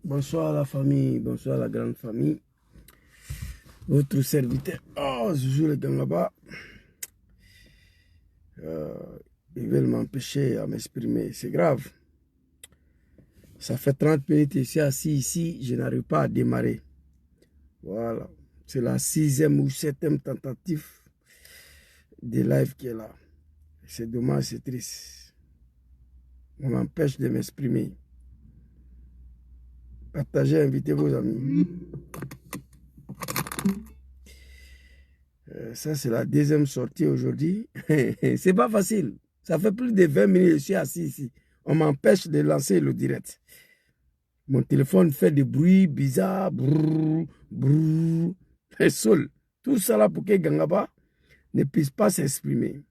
Bonsoir la famille, bonsoir la grande famille. Votre serviteur, Zouzou le Gangaba. Ils veulent m'empêcher à m'exprimer, c'est grave. Ça fait 30 minutes ici, assis ici, je n'arrive pas à démarrer. Voilà, c'est la 6e ou 7e tentative de live qui est là. C'est dommage, c'est triste. On m'empêche de m'exprimer. Partagez, invitez vos amis. Ça, c'est la 2e sortie aujourd'hui. C'est pas facile. Ça fait plus de 20 minutes que je suis assis ici. On m'empêche de lancer le direct. Mon téléphone fait des bruits bizarres. Brrr, brrr, et sol. Tout ça là pour que Gangaba ne puisse pas s'exprimer.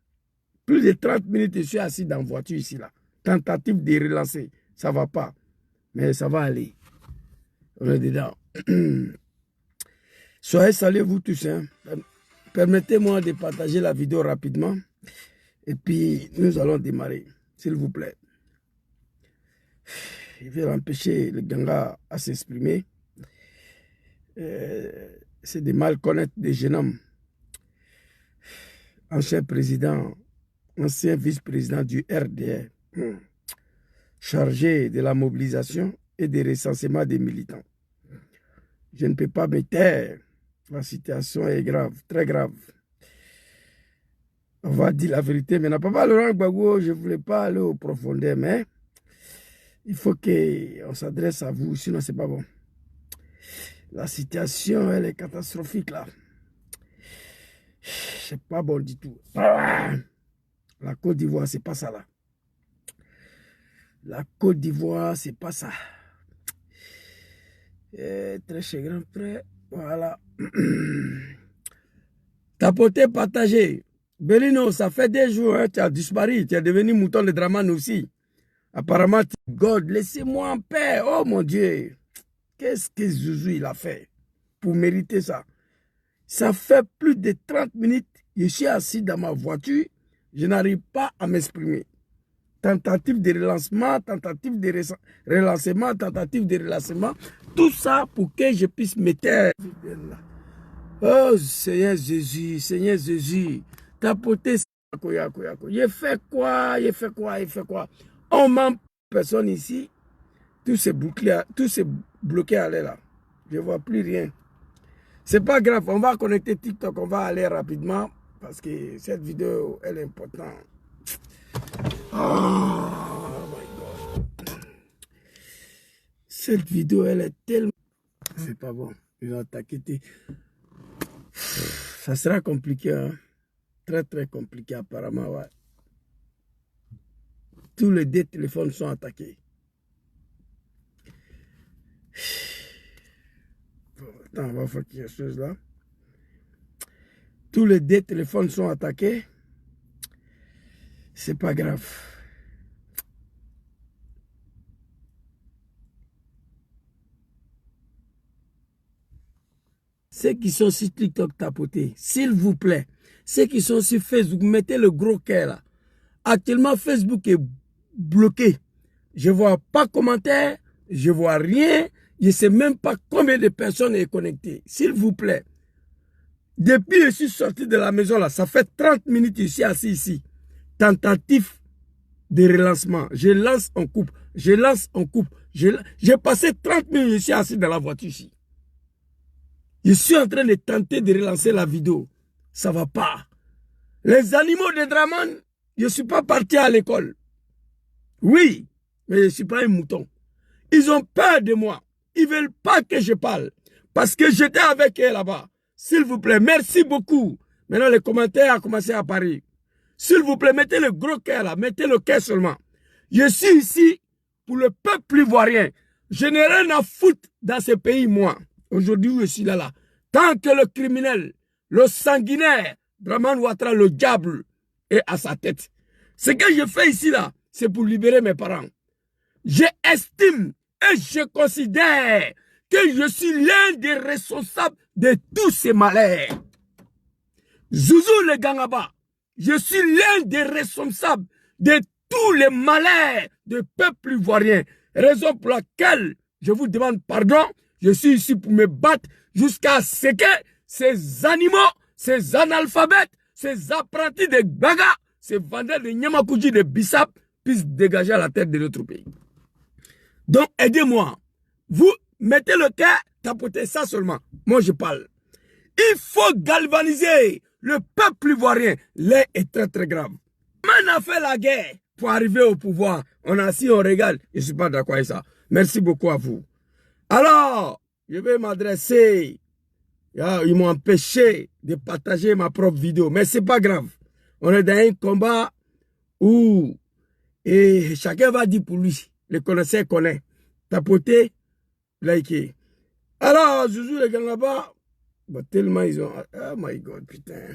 Plus de 30 minutes, je suis assis dans la voiture ici là. Tentative de relancer. Ça va pas. Mais ça va aller. On est dedans. Soyez salués vous tous. Hein. Permettez-moi de partager la vidéo rapidement. Et puis, nous allons démarrer. S'il vous plaît. Il veut empêcher le Ganga à s'exprimer. C'est de mal connaître des jeunes hommes. Ancien président, ancien vice-président du RDR, chargé de la mobilisation et des recensements des militants. Je ne peux pas me taire. La situation est grave, très grave. On va dire la vérité. Mais Papa Laurent Gbagbo, je ne voulais pas aller au profondeur, mais il faut qu'on s'adresse à vous, sinon c'est pas bon. La situation, elle est catastrophique là. C'est pas bon du tout. La Côte d'Ivoire, c'est pas ça là. La Côte d'Ivoire, c'est pas ça. Très cher grand frère. Voilà. Tapoter, partager. Belino, ça fait des jours, hein, tu as disparu. Tu es devenu mouton de Draman aussi. Apparemment, God, laissez-moi en paix. Oh mon Dieu. Qu'est-ce que Zouzou il a fait pour mériter ça? Ça fait plus de 30 minutes. Je suis assis dans ma voiture. Je n'arrive pas à m'exprimer. Tentative de relancement, tentative de relancement, tentative de relancement. Tout ça pour que je puisse me taire. Oh Seigneur Jésus, Seigneur Jésus. Tapoter. Il fait quoi? Il fait quoi? Il fait quoi? On manque personne ici. Tout s'est bloqué à l'air là. Je ne vois plus rien. C'est pas grave. On va connecter TikTok. On va aller rapidement. Parce que cette vidéo, elle est importante. Oh my God. Cette vidéo, elle est tellement... C'est pas bon. Ils vont attaquer. Ça sera compliqué. Hein? Très, très compliqué apparemment. Ouais. Tous les 2 téléphones sont attaqués. Attends, on va faire quelque chose là. Tous les 2 téléphones sont attaqués. C'est pas grave. Ceux qui sont sur TikTok, tapotez, s'il vous plaît. Ceux qui sont sur Facebook, mettez le gros cœur là. Actuellement, Facebook est bloqué. Je ne vois pas de commentaires, je ne vois rien. Je ne sais même pas combien de personnes sont connectées. S'il vous plaît. Depuis que je suis sorti de la maison là, ça fait 30 minutes que je suis assis ici. Tentative de relancement. Je lance en coupe. Je lance en coupe. J'ai passé 30 minutes, je suis assis dans la voiture ici. Je suis en train de tenter de relancer la vidéo. Ça ne va pas. Les animaux de Draman, je ne suis pas parti à l'école. Oui, mais je ne suis pas un mouton. Ils ont peur de moi. Ils ne veulent pas que je parle. Parce que j'étais avec eux là-bas. S'il vous plaît, merci beaucoup. Maintenant, les commentaires ont commencé à apparaître. S'il vous plaît, mettez le gros cœur là. Mettez le cœur seulement. Je suis ici pour le peuple ivoirien. Je n'ai rien à foutre dans ce pays, moi. Aujourd'hui, je suis là. Tant que le criminel, le sanguinaire, Draman Ouattara, le diable, est à sa tête. Ce que je fais ici, là, c'est pour libérer mes parents. J'estime et je considère que je suis l'un des responsables de tous ces malheurs. Zouzou le Gangaba, je suis l'un des responsables de tous les malheurs du peuple ivoirien. Raison pour laquelle je vous demande pardon. Je suis ici pour me battre jusqu'à ce que ces animaux, ces analphabètes, ces apprentis de Baga, ces vendeurs de Nyamakuji, de Bissap, puissent dégager à la tête de notre pays. Donc, aidez-moi. Vous mettez le cœur, tapotez ça seulement. Moi, je parle. Il faut galvaniser le peuple ivoirien. L'air est très, très grave. On a fait la guerre pour arriver au pouvoir. On a assis, on regarde. Je ne suis pas d'accord avec ça. Merci beaucoup à vous. Alors, je vais m'adresser. Ils m'ont empêché de partager ma propre vidéo. Mais ce n'est pas grave. On est dans un combat où et chacun va dire pour lui. Les connaisseurs connaissent. Tapoter, liker. Alors, Zouzou, les gars là-bas, bah, tellement ils ont... Oh my God, putain.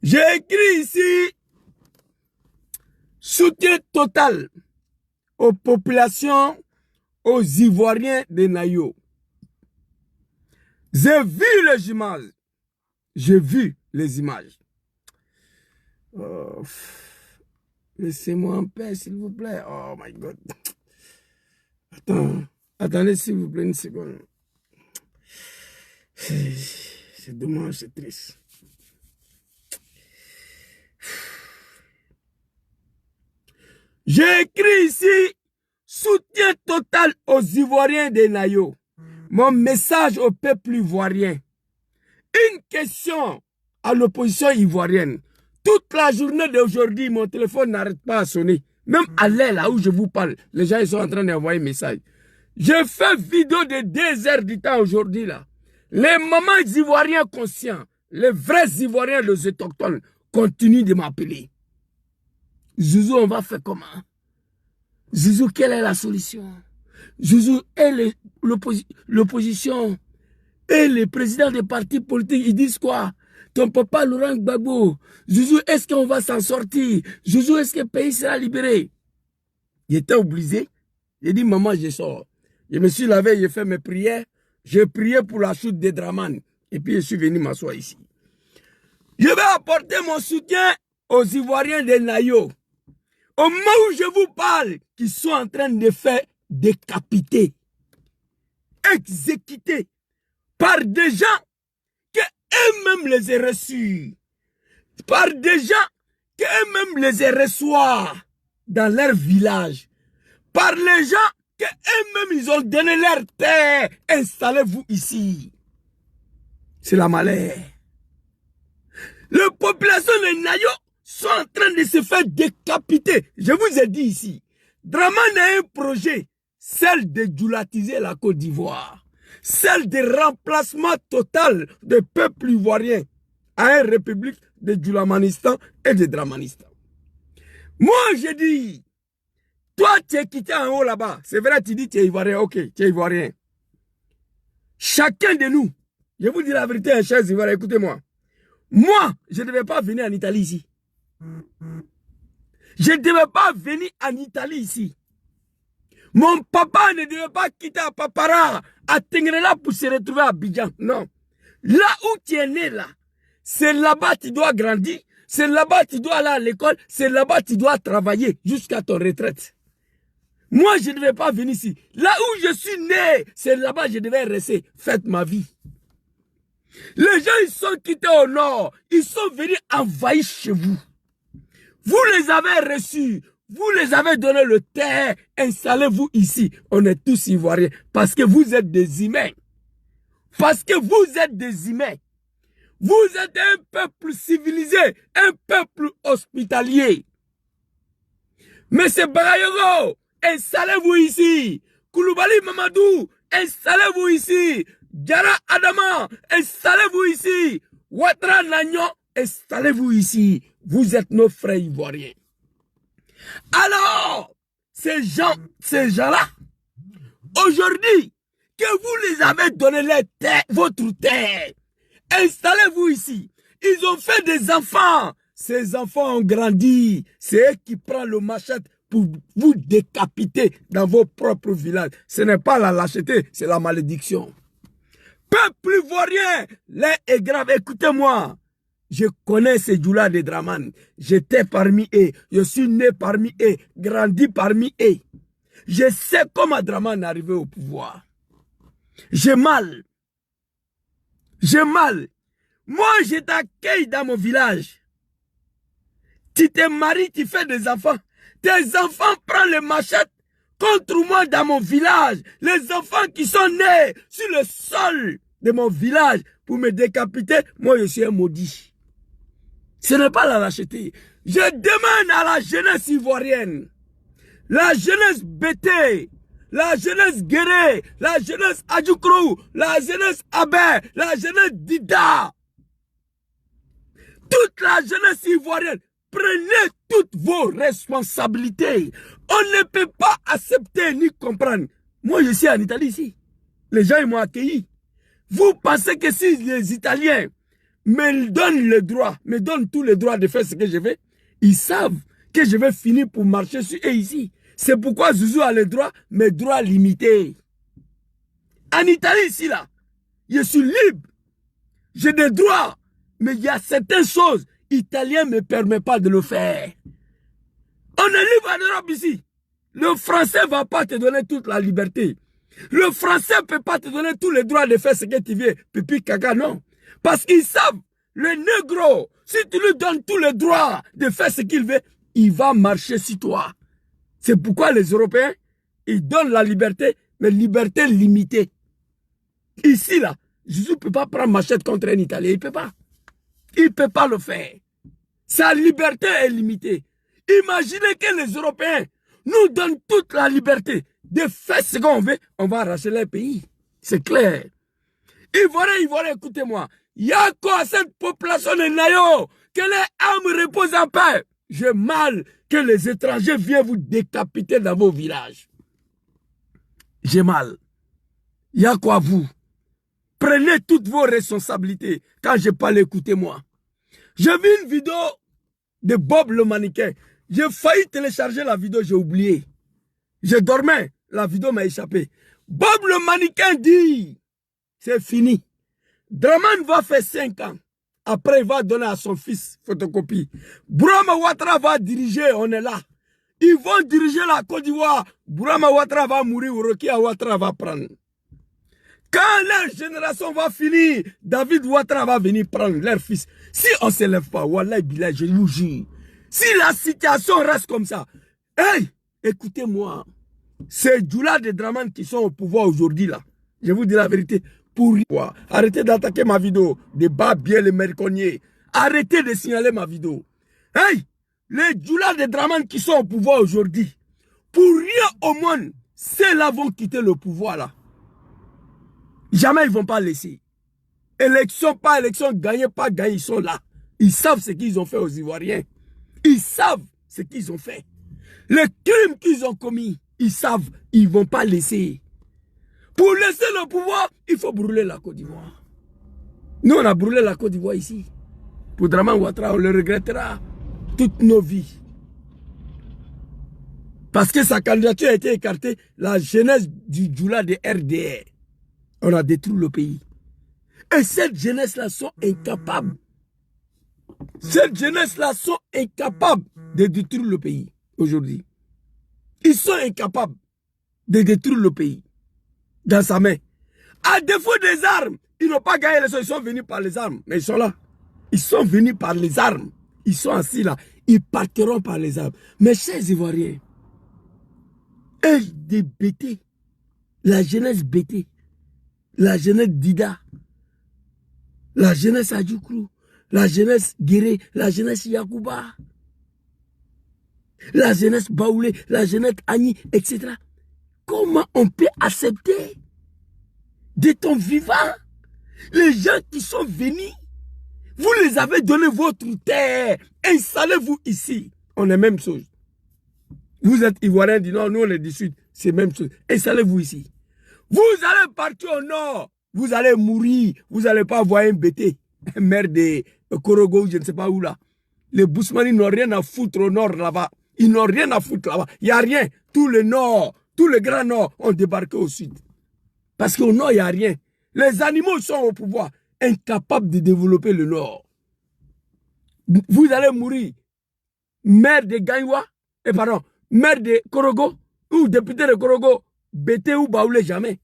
J'ai écrit ici soutien total aux populations, aux Ivoiriens de Nayo. J'ai vu les images. J'ai vu les images. Oh, laissez-moi en paix, s'il vous plaît. Oh my God. Attendez, s'il vous plaît, une seconde. C'est dommage, c'est triste. J'ai écrit ici soutien total aux Ivoiriens de Nayo. Mon message au peuple ivoirien. Une question à l'opposition ivoirienne. Toute la journée d'aujourd'hui, mon téléphone n'arrête pas à sonner. Même à l'air là où je vous parle, les gens ils sont en train d'envoyer un message. J'ai fait vidéo de 2 heures du temps aujourd'hui là. Les mamans ivoiriens conscients, les vrais Ivoiriens, les autochtones, continuent de m'appeler. Zouzou, on va faire comment? Zouzou, quelle est la solution? Zouzou et l'opposition et les présidents des partis politiques, ils disent quoi? Ton papa Laurent Gbagbo, Zouzou, est-ce qu'on va s'en sortir? Zouzou, est-ce que le pays sera libéré? J'étais obligé. J'ai dit, maman, je sors. Je me suis lavé, j'ai fait mes prières. J'ai prié pour la chute des Draman. Et puis, je suis venu m'asseoir ici. Je vais apporter mon soutien aux Ivoiriens de Nayo. Au moment où je vous parle, qui sont en train de faire décapiter, exécuter par des gens que eux-mêmes les aient reçus, par des gens que eux-mêmes les aient reçus dans leur village, par les gens que eux-mêmes ils ont donné leur terre. Installez-vous ici. C'est la malheur. Les populations de Nayo sont en train de se faire décapiter. Je vous ai dit ici, Draman a un projet, celle de djoulatiser la Côte d'Ivoire, celle de remplacement total des peuples ivoiriens à une république de Djoulamanistan et de Dramanistan. Moi, je dis, toi, tu es quitté en haut là-bas. C'est vrai, tu dis tu es ivoirien, ok, tu es ivoirien. Chacun de nous, je vous dis la vérité, chers Ivoiriens, écoutez-moi. Moi, je ne devais pas venir en Italie ici. Je ne devais pas venir en Italie ici. Mon papa ne devait pas quitter à Papara, à Tengrela pour se retrouver à Abidjan. Non. Là où tu es né, là, c'est là-bas que tu dois grandir. C'est là-bas que tu dois aller à l'école. C'est là-bas que tu dois travailler jusqu'à ton retraite. Moi, je ne devais pas venir ici. Là où je suis né, c'est là-bas que je devais rester. Faites ma vie. Les gens, ils sont quittés au nord. Ils sont venus envahir chez vous. Vous les avez reçus. Vous les avez donné le terre. Installez-vous ici. On est tous Ivoiriens. Parce que vous êtes des humains. Parce que vous êtes des humains. Vous êtes un peuple civilisé. Un peuple hospitalier. Monsieur Bagayoko, installez-vous ici. Koulibaly Mamadou, installez-vous ici. Diarra Adama, installez-vous ici. Ouattara Nagnon, installez-vous ici. Vous êtes nos frères ivoiriens. Alors, ces gens-là, aujourd'hui, que vous les avez donné votre terre, installez-vous ici. Ils ont fait des enfants. Ces enfants ont grandi. C'est eux qui prennent le machette pour vous décapiter dans vos propres villages. Ce n'est pas la lâcheté, c'est la malédiction. Peuple ivoirien, l'air est grave. Écoutez-moi. Je connais ces Djoula de Draman. J'étais parmi eux. Je suis né parmi eux. Grandi parmi eux. Je sais comment Draman est arrivé au pouvoir. J'ai mal. J'ai mal. Moi, je t'accueille dans mon village. Tu te maries, tu fais des enfants. Tes enfants prennent les machettes contre moi dans mon village. Les enfants qui sont nés sur le sol de mon village pour me décapiter, moi je suis un maudit. Ce n'est pas la lâcheté. Je demande à la jeunesse ivoirienne, la jeunesse Bété, la jeunesse Guéré, la jeunesse Adjoukrou, la jeunesse Abé, la jeunesse Dida, toute la jeunesse ivoirienne, prenez toutes vos responsabilités. On ne peut pas accepter ni comprendre. Moi, je suis en Italie ici. Les gens m'ont accueilli. Vous pensez que si les Italiens me donnent le droit, me donnent tous les droits de faire ce que je veux, ils savent que je vais finir pour marcher sur eux ici. C'est pourquoi Zouzou a le droit, mes droits limités. En Italie ici, là, je suis libre. J'ai des droits. Mais il y a certaines choses, Italien ne me permet pas de le faire. On est libre en Europe ici. Le français ne va pas te donner toute la liberté. Le français ne peut pas te donner tous les droits de faire ce que tu veux. Pipi, caca, non. Parce qu'ils savent, le négro, si tu lui donnes tous les droits de faire ce qu'il veut, il va marcher sur toi. C'est pourquoi les Européens, ils donnent la liberté, mais liberté limitée. Ici, là, Jésus ne peut pas prendre machette contre un Italien. Il ne peut pas. Il ne peut pas le faire. Sa liberté est limitée. Imaginez que les Européens nous donnent toute la liberté de faire ce qu'on veut, on va arracher les pays. C'est clair. Ivoiriens, écoutez-moi. Il y a quoi à cette population de Nayo? Que les âmes reposent en paix. J'ai mal que les étrangers viennent vous décapiter dans vos villages. J'ai mal. Il y a quoi à vous? Prenez toutes vos responsabilités. Quand je parle, écoutez-moi. J'ai vu une vidéo de Bob le mannequin. J'ai failli télécharger la vidéo, j'ai oublié. Je dormais, la vidéo m'a échappé. Bob le mannequin dit, c'est fini. Draman va faire 5 ans. Après, il va donner à son fils photocopie. Bourama Ouattara va diriger, on est là. Ils vont diriger la Côte d'Ivoire. Bourama Ouattara va mourir, Rokia Ouattara va prendre. Quand leur génération va finir, David Ouattara va venir prendre leur fils. Si on ne se lève pas, Wallah Billah, je vous jure. Si la situation reste comme ça, hey, écoutez-moi, c'est Djoula de Draman qui sont au pouvoir aujourd'hui là. Je vous dis la vérité. Pour quoi? Arrêtez d'attaquer ma vidéo. Débat bien les merconniers. Arrêtez de signaler ma vidéo. Hey, les Djoula de Draman qui sont au pouvoir aujourd'hui, pour rien au monde, ceux-là vont quitter le pouvoir là. Jamais ils ne vont pas laisser. Élection, pas élection, gagner, pas gagner, ils sont là. Ils savent ce qu'ils ont fait aux Ivoiriens. Ils savent ce qu'ils ont fait. Les crimes qu'ils ont commis, ils savent, ils ne vont pas laisser. Pour laisser le pouvoir, il faut brûler la Côte d'Ivoire. Nous, on a brûlé la Côte d'Ivoire ici. Pour Draman Ouattara, on le regrettera toutes nos vies. Parce que sa candidature a été écartée, la jeunesse du Djoula de RDR. On a détruit le pays. Et cette jeunesse-là sont incapables. Cette jeunesse-là sont incapables de détruire le pays aujourd'hui. Ils sont incapables de détruire le pays dans sa main. À défaut des armes, ils n'ont pas gagné les choses, ils sont venus par les armes. Mais ils sont là. Ils sont venus par les armes. Ils sont assis là. Ils partiront par les armes. Mes chers Ivoiriens, des bêtés, la jeunesse bêtée, la jeunesse Dida, la jeunesse Adjoukrou, la jeunesse Guéré, la jeunesse Yakouba, la jeunesse Baoulé, la jeunesse Agni, etc. Comment on peut accepter de ton vivant les gens qui sont venus? Vous les avez donné votre terre. Installez-vous ici. On est même chose. Vous êtes Ivoiriens, dit non, nous on est du Sud. C'est même chose. Installez-vous ici. Vous allez partir au nord. Vous allez mourir. Vous n'allez pas voir un bêté. Un maire de Korogo, je ne sais pas où là. Les Bousmani n'ont rien à foutre au nord là-bas. Ils n'ont rien à foutre là-bas. Il n'y a rien. Tout le nord, tout le grand nord ont débarqué au sud. Parce qu'au nord, il n'y a rien. Les animaux sont au pouvoir, incapables de développer le nord. Vous allez mourir. Maire de Gaïwa, pardon, maire de Korogo, ou député de Korogo, Bété ou Baoulé, jamais.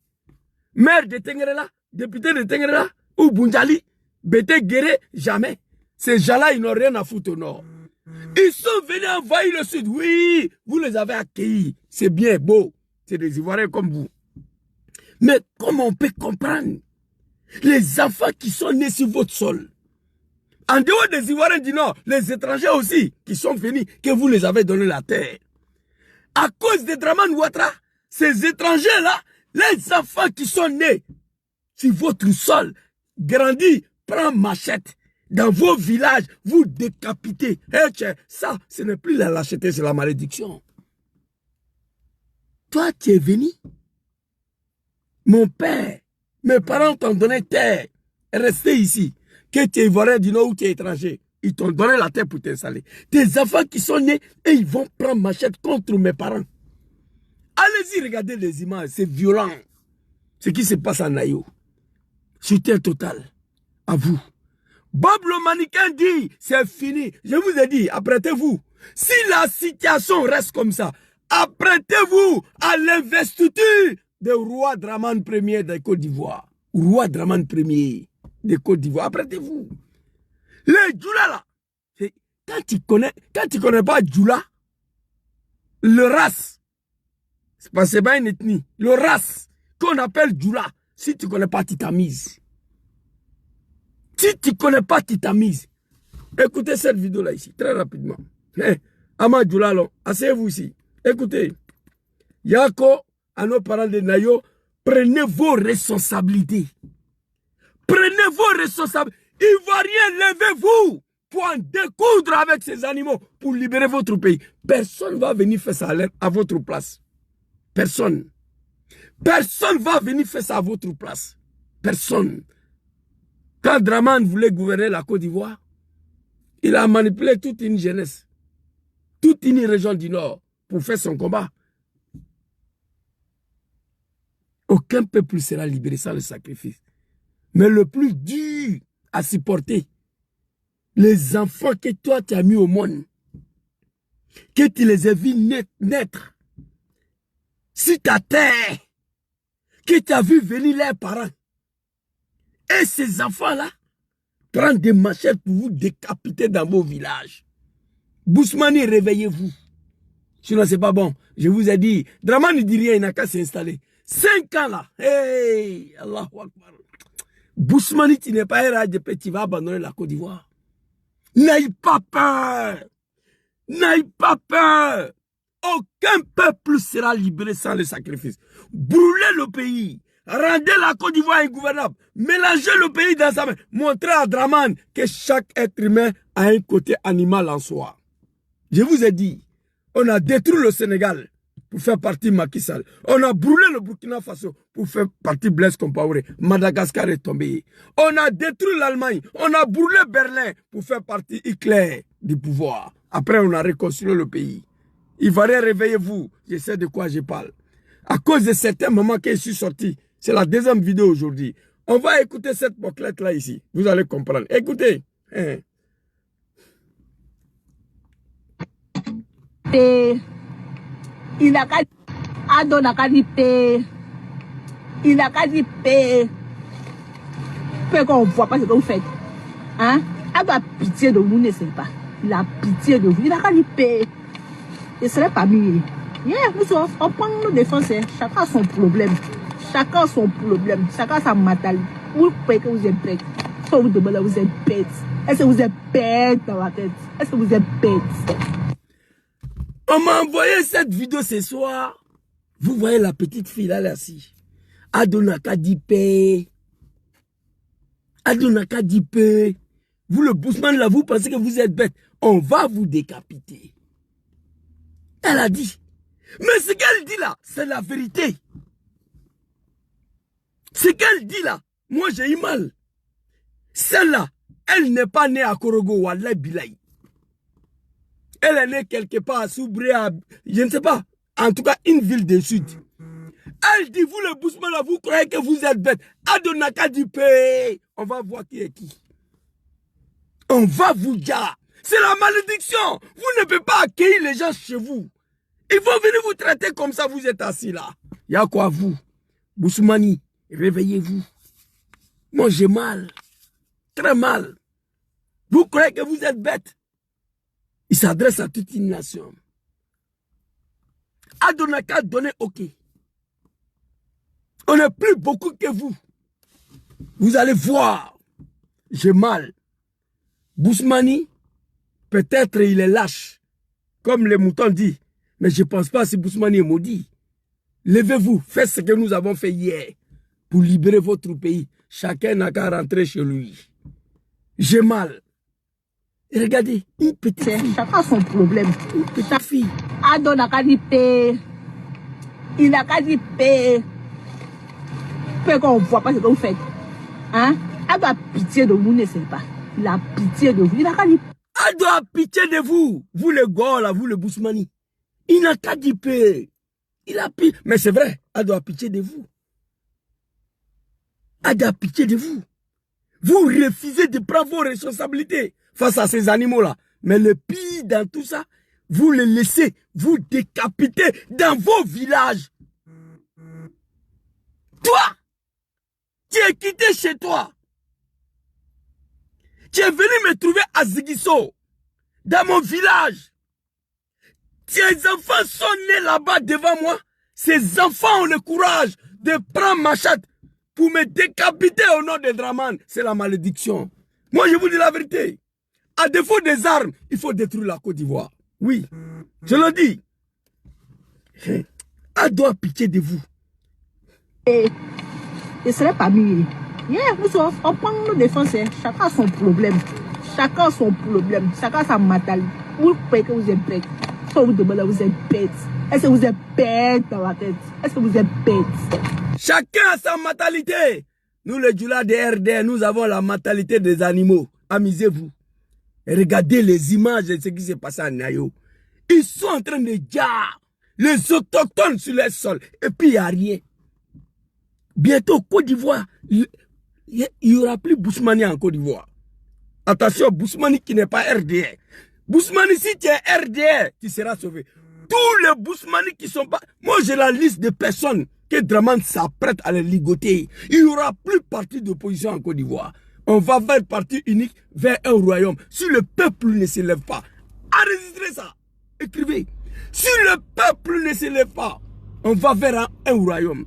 Maire de Tengerela, député de Tengerela, ou Bunjali, Bété Guéré, jamais. Ces gens-là, ils n'ont rien à foutre au nord. Ils sont venus envahir le sud. Oui, vous les avez accueillis. C'est bien beau. C'est des Ivoiriens comme vous. Mais comment on peut comprendre les enfants qui sont nés sur votre sol? En dehors des Ivoiriens du Nord, les étrangers aussi qui sont venus, que vous les avez donné la terre. À cause de Dramane Ouattara, ces étrangers-là, les enfants qui sont nés sur votre sol, grandis, prennent machette. Dans vos villages, vous décapitez. Ça, ce n'est plus la lâcheté, c'est la malédiction. Toi, tu es venu. Mon père, mes parents t'ont donné terre. Restez ici. Que tu es ivoirien du Nord ou tu es étranger, ils t'ont donné la terre pour t'installer. Tes enfants qui sont nés et ils vont prendre machette contre mes parents. Allez-y, regardez les images, c'est violent. Ce qui se passe en Ayo. Soutien total. À vous. Bob le mannequin dit, c'est fini. Je vous ai dit, apprêtez-vous. Si la situation reste comme ça, apprêtez-vous à l'investiture de roi Dramane Ier de Côte d'Ivoire. Roi Dramane Ier de Côte d'Ivoire. Apprêtez-vous. Les Djoula là, quand tu connais pas Djoula, le race, c'est pas une ethnie, le race qu'on appelle Djoula, si tu connais pas, tu t'amuses. Si tu ne connais pas, tu t'amuses. Écoutez cette vidéo-là ici, très rapidement. Ama Djoulalo, asseyez-vous ici. Écoutez. Yako, à nos parents de Nayo, prenez vos responsabilités. Prenez vos responsabilités. Ivoiriens, levez-vous pour en découdre avec ces animaux pour libérer votre pays. Personne ne va venir faire ça à votre place. Personne. Personne ne va venir faire ça à votre place. Personne. Quand Dramane voulait gouverner la Côte d'Ivoire, il a manipulé toute une jeunesse, toute une région du Nord pour faire son combat. Aucun peuple sera libéré sans le sacrifice. Mais le plus dur à supporter, les enfants que toi tu as mis au monde, que tu les as vus naître, si ta terre, que tu as vu venir leurs parents, et ces enfants-là prennent des machettes pour vous décapiter dans vos villages. Bousmani, réveillez-vous. Sinon, c'est pas bon. Je vous ai dit, Dramane ne dit rien, il n'a qu'à s'installer. 5 ans là. Hey, Allahu Akbar. Bousmani, tu n'es pas un RADP, tu vas abandonner la Côte d'Ivoire. N'aie pas peur. N'aie pas peur. Aucun peuple sera libéré sans le sacrifice. Brûlez le pays. Rendez la Côte d'Ivoire ingouvernable. Mélangez le pays dans sa main. Montrez à Dramane que chaque être humain a un côté animal en soi. Je vous ai dit, on a détruit le Sénégal pour faire partie Macky Sall. On a brûlé le Burkina Faso pour faire partie Blaise Compaoré. Madagascar est tombé. On a détruit l'Allemagne. On a brûlé Berlin pour faire partie Hitler du pouvoir. Après, on a reconstruit le pays. Ivoiriens, réveillez-vous. Je sais de quoi je parle. À cause de certains moments que je suis sorti, c'est la deuxième vidéo aujourd'hui. On va écouter cette bouclette-là ici. Vous allez comprendre. Écoutez. Il a qu'à il a qu'à dire peu qu'on voit pas ce que vous faites. Hein? Elle a pitié de vous, ne sait pas. Il a pitié de vous. Il a qu'à dire paix. Et ce n'est pas mieux. On prend nos défenses. Chacun a son problème. Chacun a son problème. Chacun a sa mentalité. Vous croyez que vous êtes bête. Si on vous demande, vous êtes bête. Est-ce que vous êtes bête dans la tête? Est-ce que vous êtes bête? On m'a envoyé cette vidéo ce soir. Vous voyez la petite fille là, assise. Adonaka Dipe. Adonaka Dipe. Vous le Bousman là, vous pensez que vous êtes bête. On va vous décapiter. Elle a dit. Mais ce qu'elle dit là, c'est la vérité. Ce qu'elle dit là, moi j'ai eu mal. Celle-là, elle n'est pas née à Korogo, Wallah Bilay. Elle est née quelque part à Soubré, je ne sais pas, en tout cas une ville du sud. Elle dit, vous le Bousman là, vous croyez que vous êtes bête. Adonaka du pays. On va voir qui est qui. On va vous dire. C'est la malédiction. Vous ne pouvez pas accueillir les gens chez vous. Ils vont venir vous traiter comme ça, vous êtes assis là. Il y a quoi vous? Boussoumani, réveillez-vous. Moi j'ai mal. Très mal. Vous croyez que vous êtes bête? Il s'adresse à toute une nation. Adonaka donné OK. On n'est plus beaucoup que vous. Vous allez voir. J'ai mal. Boussoumani, peut-être il est lâche, comme les moutons disent. Mais je ne pense pas si Boussoumani est maudit. Levez-vous, faites ce que nous avons fait hier pour libérer votre pays. Chacun n'a qu'à rentrer chez lui. J'ai mal. Et regardez, une petite fille. Chacun a son problème. Une petite fille. Ado n'a qu'à dire paix. Il n'a qu'à dire paix. Peu qu'on ne voit pas ce que vous faites. Hein? Ado a pitié de vous, ne sait pas. Il a pitié de vous. Il n'a qu'à dire Ado a pitié de vous. Vous les gars là, vous les Boussoumani. Il n'a qu'à dire paix. Il a pitié. Mais c'est vrai, Ado a pitié de vous. Ado a pitié de vous. Vous refusez de prendre vos responsabilités face à ces animaux-là. Mais le pire dans tout ça, vous les laissez vous décapiter dans vos villages. Toi, tu es quitté chez toi. Tu es venu me trouver à Ziguinchor, dans mon village. Tes enfants sont nés là-bas devant moi. Ces enfants ont le courage de prendre machette pour me décapiter au nom de Draman. C'est la malédiction. Moi, je vous dis la vérité. À défaut des armes, il faut détruire la Côte d'Ivoire. Oui, je le dis. Ado a pitié de vous. et ce serait pas mieux. Yeah, nous sommes en prend nos défenses. Chacun a son problème. Chacun a son problème. Chacun a sa mentalité. Vous croyez que vous êtes bête. Est-ce que vous demandez, vous êtes bête? Est-ce que vous êtes bête dans la tête? Est-ce que vous êtes bête? Chacun a sa mentalité. Nous, les Djoula de RDR, nous avons la mentalité des animaux. Amusez-vous. Regardez les images de ce qui s'est passé à Nayo. Ils sont en train de dire les autochtones sur les sols. Et puis, il n'y a rien. Bientôt, Côte d'Ivoire, il n'y aura plus Boussoumani en Côte d'Ivoire. Attention, Boussoumani qui n'est pas RDR. Boussoumani, si tu es RDR, tu seras sauvé. Tous les Boussoumani qui sont pas... Moi, j'ai la liste de personnes que Draman s'apprête à les ligoter. Il n'y aura plus parti d'opposition en Côte d'Ivoire. On va vers parti unique, vers un royaume. Si le peuple ne se lève pas, enregistrez ça. Écrivez. Si le peuple ne se lève pas, on va vers un royaume.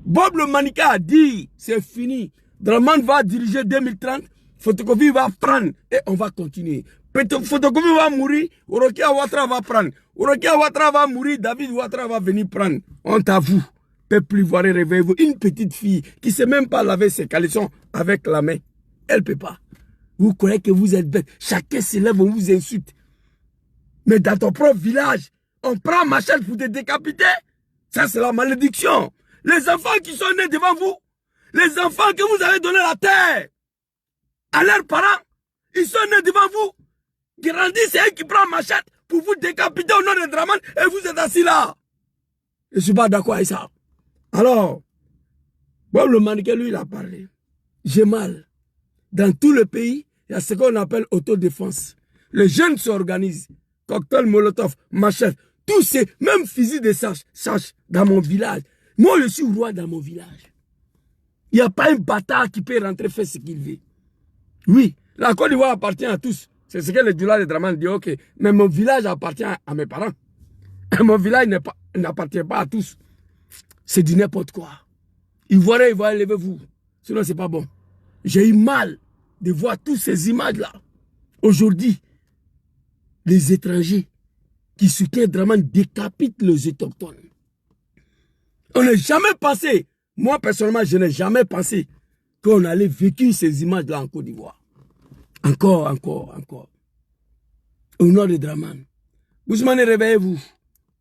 Bob le Manika a dit, c'est fini. Draman va diriger 2030, Photocopie va prendre et on va continuer. Photocopie va mourir, Orokia Ouattara va prendre. Orokia Ouattara va mourir, David Ouattara va venir prendre. On t'avoue, peuple ivoirien, réveillez-vous. Une petite fille qui ne sait même pas laver ses caleçons avec la main, elle ne peut pas. Vous croyez que vous êtes bête. Chacun se lève, on vous insulte. Mais dans ton propre village, on prend machette pour te décapiter. Ça, c'est la malédiction. Les enfants qui sont nés devant vous, les enfants que vous avez donné la terre à leurs parents, ils sont nés devant vous. Grandissent, c'est eux qui prennent machette pour vous décapiter au nom de Draman et vous êtes assis là. Je ne suis pas d'accord avec ça. Alors, Bob le Maniquet, lui, il a parlé. J'ai mal. Dans tout le pays, il y a ce qu'on appelle autodéfense. Les jeunes s'organisent. Cocktail, molotov, machette, tous ces, même fusils de sache dans mon village. Moi, je suis roi dans mon village. Il n'y a pas un bâtard qui peut rentrer faire ce qu'il veut. Oui, la Côte d'Ivoire appartient à tous. C'est ce que le Djoula de Draman dit, ok. Mais mon village appartient à mes parents. Mon village n'appartient pas à tous. C'est du n'importe quoi. Ivoirien, levez-vous. Sinon, c'est pas bon. J'ai eu mal de voir toutes ces images-là. Aujourd'hui, les étrangers qui soutiennent Draman décapitent les autochtones. On n'a jamais pensé, moi personnellement, je n'ai jamais pensé qu'on allait vécu ces images-là en Côte d'Ivoire. Encore. Au nom de Draman. Boussoumani, réveillez-vous.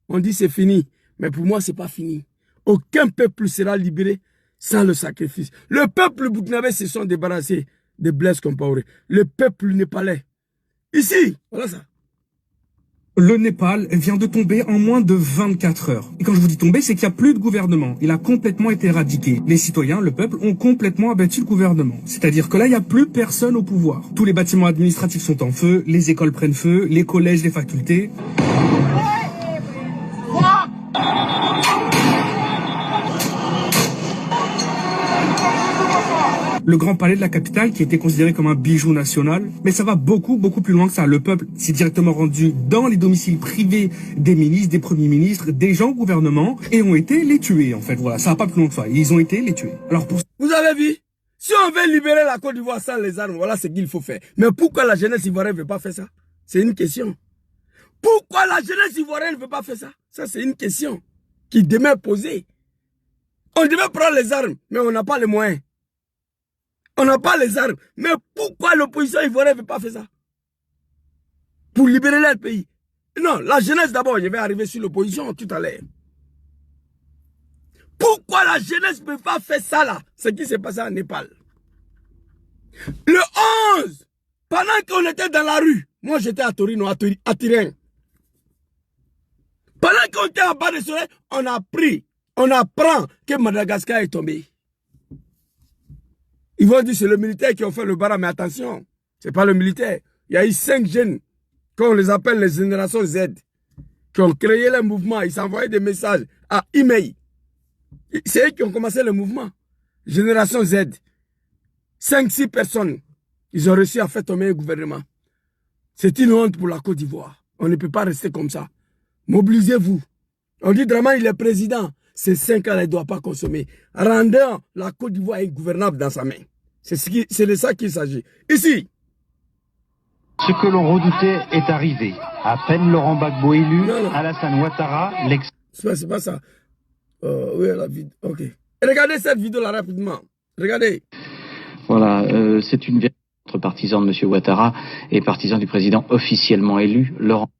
On dit c'est fini. Mais pour moi, c'est pas fini. Aucun peuple sera libéré sans le sacrifice. Le peuple burkinabé se sont débarrassés de Blaise Compaoré. Le peuple népalais. Ici, voilà ça. Le Népal vient de tomber en moins de 24 heures. Et quand je vous dis tomber, c'est qu'il n'y a plus de gouvernement. Il a complètement été éradiqué. Les citoyens, le peuple, ont complètement abattu le gouvernement. C'est-à-dire que là, il n'y a plus personne au pouvoir. Tous les bâtiments administratifs sont en feu, les écoles prennent feu, les collèges, les facultés. le grand palais de la capitale qui était considéré comme un bijou national. Mais ça va beaucoup plus loin que ça. Le peuple s'est directement rendu dans les domiciles privés des ministres, des premiers ministres, des gens au gouvernement et ont été les tuer en fait. Voilà, ça va pas plus loin que ça. Ils ont été les tuer. Alors pour... Vous avez vu? Si on veut libérer la Côte d'Ivoire sans les armes, voilà ce qu'il faut faire. Mais pourquoi la jeunesse ivoirienne ne veut pas faire ça? C'est une question. Pourquoi la jeunesse ivoirienne ne veut pas faire ça? Ça, c'est une question qui demeure posée. On devait prendre les armes, mais on n'a pas les moyens. On n'a pas les armes. Mais pourquoi l'opposition ivoirienne ne veut pas faire ça? Pour libérer leur pays. Non, la jeunesse d'abord, je vais arriver sur l'opposition tout à l'heure. Pourquoi la jeunesse ne peut pas faire ça là? Ce qui s'est passé en Népal. Le 11, pendant qu'on était dans la rue, moi j'étais à Torino, à Turin. Pendant qu'on était en bas du soleil, on apprend que Madagascar est tombé. Ils vont dire que c'est le militaire qui a fait le barrage, mais attention, ce n'est pas le militaire. Il y a eu 5 jeunes, qu'on les appelle les générations Z, qui ont créé le mouvement. Ils s'envoyaient des messages à email. C'est eux qui ont commencé le mouvement. Génération Z. 5-6 personnes. Ils ont réussi à faire tomber un gouvernement. C'est une honte pour la Côte d'Ivoire. On ne peut pas rester comme ça. Mobilisez-vous. On dit Dramane, il est président. Ces 5 ans, il ne doit pas consommer. Rendant la Côte d'Ivoire ingouvernable dans sa main. C'est de ça qu'il s'agit. Ici. Ce que l'on redoutait est arrivé. À peine Laurent Gbagbo élu, Alassane Ouattara, c'est pas ça. Oui, la vidéo. Ok. Regardez cette vidéo-là rapidement. Regardez. Voilà, c'est une vérité entre partisans de M. Ouattara et partisans du président officiellement élu, Laurent.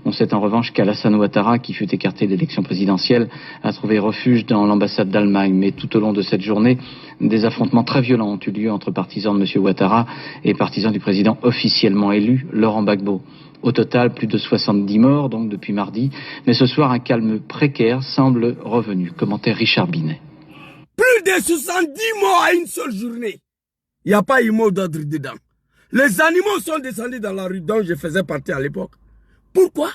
On sait en revanche qu'Alassane Ouattara, qui fut écarté de l'élection présidentielle, a trouvé refuge dans l'ambassade d'Allemagne. Mais tout au long de cette journée, des affrontements très violents ont eu lieu entre partisans de M. Ouattara et partisans du président officiellement élu, Laurent Gbagbo. Au total, plus de 70 morts, donc depuis mardi. Mais ce soir, un calme précaire semble revenu. Commentaire Richard Binet. Plus de 70 morts à une seule journée. Il n'y a pas eu mot d'ordre dedans. Les animaux sont descendus dans la rue dont je faisais partie à l'époque. Pourquoi?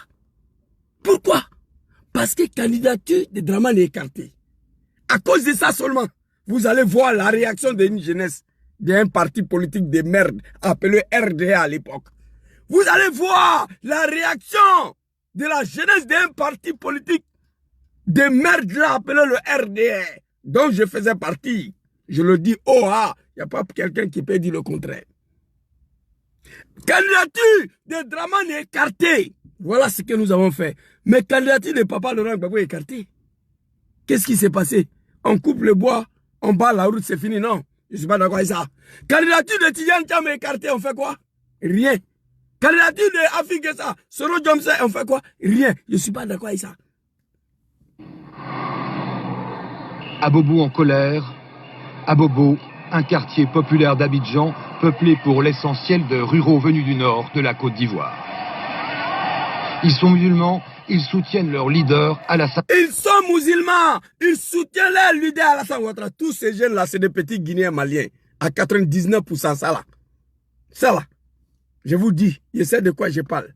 Pourquoi? Parce que la candidature de Dramane est écartée. À cause de ça seulement, vous allez voir la réaction d'une jeunesse d'un parti politique de merde appelé RDA à l'époque. Vous allez voir la réaction de la jeunesse d'un parti politique de merde là appelé le RDA, dont je faisais partie. Je le dis haut, il n'y a pas quelqu'un qui peut dire le contraire. Candidature de Dramane est écartée. Voilà ce que nous avons fait. Mais candidature de Papa Laurent Gbagbo est écartée. Qu'est-ce qui s'est passé? On coupe le bois, on bat la route, c'est fini. Non, je ne suis pas d'accord avec ça. Candidature de Tidjane Thiam est écartée, on fait quoi? Rien. Candidature de Afigesa, Soro Jomse, on fait quoi? Rien. Je ne suis pas d'accord avec ça. Abobo en colère. Abobo, un quartier populaire d'Abidjan, peuplé pour l'essentiel de ruraux venus du nord de la Côte d'Ivoire. Ils sont musulmans, ils soutiennent leur leader Alassane. Ils sont musulmans, ils soutiennent leur leader Alassane Ouattara. Tous ces jeunes-là, c'est des petits Guinéens maliens. À 99%, ça là. Ça là. Je vous dis, je sais de quoi je parle.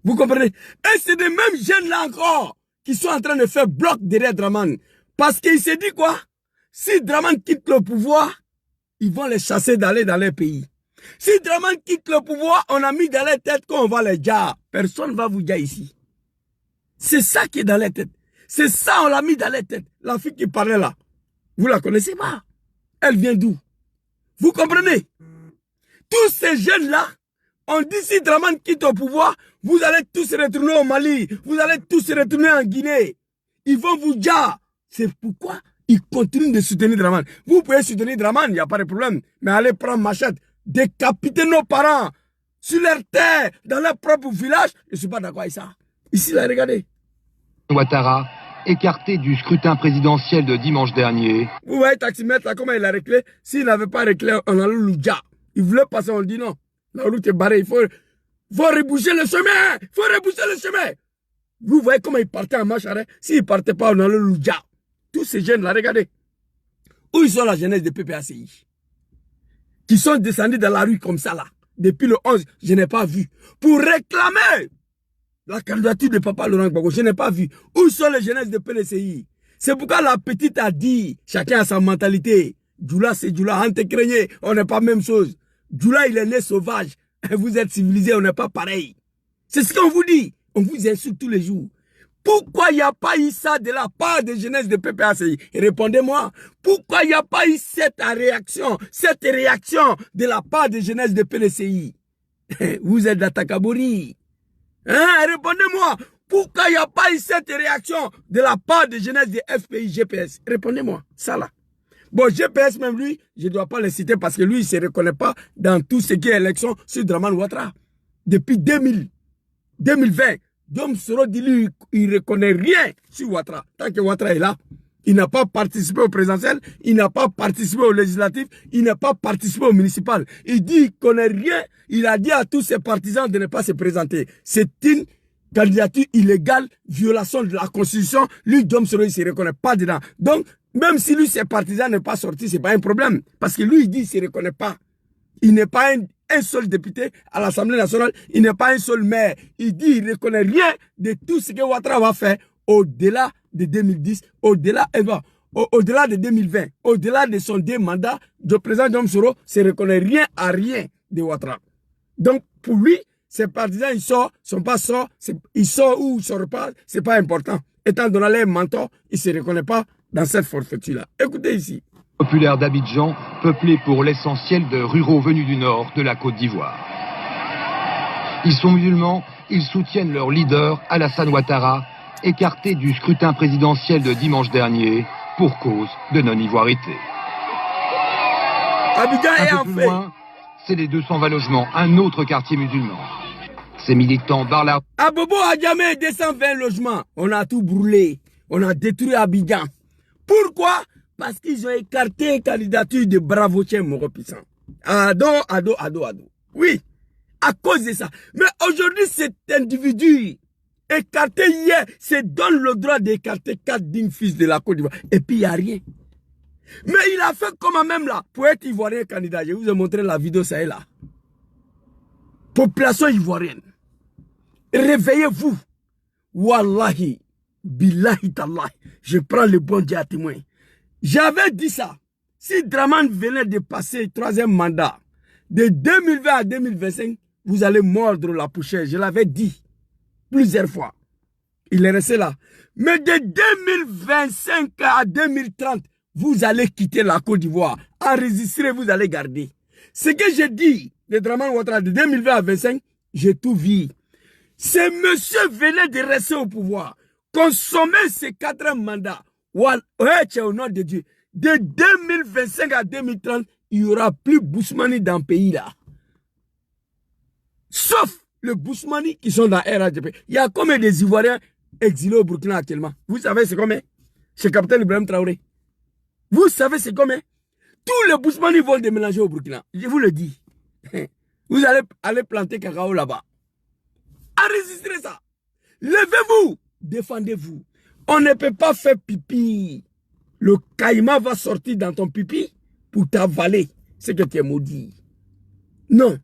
Vous comprenez? Et c'est des mêmes jeunes-là encore qui sont en train de faire bloc derrière Dramane. Parce qu'il s'est dit quoi? Si Dramane quitte le pouvoir, ils vont les chasser d'aller dans leur pays. Si Dramane quitte le pouvoir, on a mis dans leur tête qu'on va les dire. Personne ne va vous dire ici. C'est ça qui est dans leur tête. C'est ça, on l'a mis dans leur tête. La fille qui parlait là, vous la connaissez pas? Elle vient d'où? Vous comprenez? Tous ces jeunes-là, on dit si Dramane quitte au pouvoir, vous allez tous retourner au Mali, vous allez tous retourner en Guinée. Ils vont vous dire. C'est pourquoi ils continuent de soutenir Dramane. Vous pouvez soutenir Dramane, il n'y a pas de problème. Mais allez prendre machette, décapiter nos parents sur leur terre, dans leur propre village. Je ne suis pas d'accord avec ça. Ici, là, regardez. Ouattara, écarté du scrutin présidentiel de dimanche dernier. Vous voyez taximètre là, comment il a réclé? S'il n'avait pas réclé, on allait le dire. Il voulait passer, on dit non. La route est barrée, il faut reboucher le chemin. Il faut reboucher le chemin. Vous voyez comment il partait en marche arrêt? S'il ne partait pas, on allait le dire. Tous ces jeunes là, regardez. Où ils sont la jeunesse de PPACI? Qui sont descendus dans la rue comme ça là. Depuis le 11, je n'ai pas vu. Pour réclamer la candidature de Papa Laurent Gbagbo, je n'ai pas vu. Où sont les jeunesses de PDCI? C'est pourquoi la petite a dit, chacun a sa mentalité. Djoula, c'est Djoula. Ante craignez, on n'est pas même chose. Djoula, il est né sauvage. Vous êtes civilisé, on n'est pas pareil. C'est ce qu'on vous dit. On vous insulte tous les jours. Pourquoi il n'y a pas eu ça de la part des jeunesses de PPACI? Répondez-moi. Pourquoi il n'y a pas eu cette réaction de la part des jeunesses de PLCI? Vous êtes d'Atakabori. Hein? Répondez-moi. Pourquoi il n'y a pas eu cette réaction de la part des jeunesses de FPI, GPS? Répondez-moi. Ça là. Bon, GPS même lui, je ne dois pas le citer parce que lui, il ne se reconnaît pas dans tout ce qui est élection sur Dramane Ouattara. Depuis 2020, Diom Soro dit lui, il ne reconnaît rien sur Ouattara. Tant que Ouattara est là, il n'a pas participé au présidentiel, il n'a pas participé au législatif, il n'a pas participé au municipal. Il dit qu'il ne connaît rien, il a dit à tous ses partisans de ne pas se présenter. C'est une candidature illégale, violation de la Constitution. Lui, Diom Soro, il ne se reconnaît pas dedans. Donc, même si lui, ses partisans n'est pas sorti, ce n'est pas un problème. Parce que lui, il dit qu'il ne se reconnaît pas. Il n'est pas un seul député à l'Assemblée nationale. Il n'est pas un seul maire. Il dit qu'il ne reconnaît rien de tout ce que Ouattara va faire au-delà de 2010, au-delà de 2020, au-delà de son 2 mandats. Le président Diom Soro ne reconnaît rien à rien de Ouattara. Donc, pour lui, ses partisans, ils sortent, ils sortent ou ils ne sortent pas, ce n'est pas important. Étant donné les mentors, il ne se reconnaît pas dans cette forfaiture-là. Écoutez ici. Populaire d'Abidjan, peuplé pour l'essentiel de ruraux venus du nord de la Côte d'Ivoire. Ils sont musulmans, ils soutiennent leur leader, Alassane Ouattara, écarté du scrutin présidentiel de dimanche dernier pour cause de non-ivoirité. Abidjan est Un en peu plus fait. loin, c'est les 220 logements, un autre quartier musulman. Ces militants barrent la... À Bobo Adjamé, 220 logements. On a tout brûlé. On a détruit Abidjan. Pourquoi? Parce qu'ils ont écarté une candidature de Bravo-Tien Moro-Puissant. Ado. Oui, à cause de ça. Mais aujourd'hui, cet individu écarté hier, se donne le droit d'écarter 4 dignes fils de la Côte d'Ivoire. Et puis, il n'y a rien. Mais il a fait comme même là, pour être ivoirien candidat. Je vous ai montré la vidéo, ça est là. Population ivoirienne. Réveillez-vous. Wallahi, billahi tallahi. Je prends le bon Dieu à témoin. J'avais dit ça. Si Dramane venait de passer 3e mandat, de 2020 à 2025, vous allez mordre la poussière. Je l'avais dit plusieurs fois. Il est resté là. Mais de 2025 à 2030, vous allez quitter la Côte d'Ivoire. Enregistrez, vous allez garder. Ce que j'ai dit de Dramane Ouattara de 2020 à 2025, j'ai tout vu. Ce monsieur venait de rester au pouvoir. Consommer ces 4 mandats. Au nom de Dieu. De 2025 à 2030, il n'y aura plus Bousmani dans le pays là. Sauf les Bousmani qui sont dans RADP. Il y a combien des Ivoiriens exilés au Burkina actuellement? Vous savez c'est combien? C'est Capitaine Ibrahim Traoré. Vous savez c'est combien? Tous les Bousmani vont déménager au Burkina. Je vous le dis. Vous allez aller planter cacao là-bas. Enregistrez ça. Levez-vous. Défendez-vous. On ne peut pas faire pipi. Le caïman va sortir dans ton pipi pour t'avaler. C'est que tu es maudit. Non.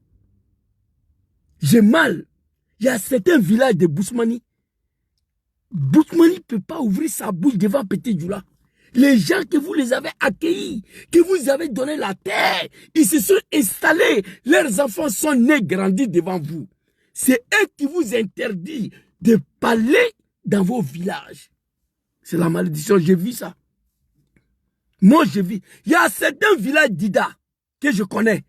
J'ai mal. Il y a certains villages de Bousmani. Bousmani ne peut pas ouvrir sa bouche devant Petit Djoula. Les gens que vous les avez accueillis, que vous avez donné la terre, ils se sont installés. Leurs enfants sont nés, grandis devant vous. C'est eux qui vous interdisent de parler dans vos villages. C'est la malédiction, j'ai vu ça. Moi, j'ai vu. Il y a certains villages d'Ida que je connais.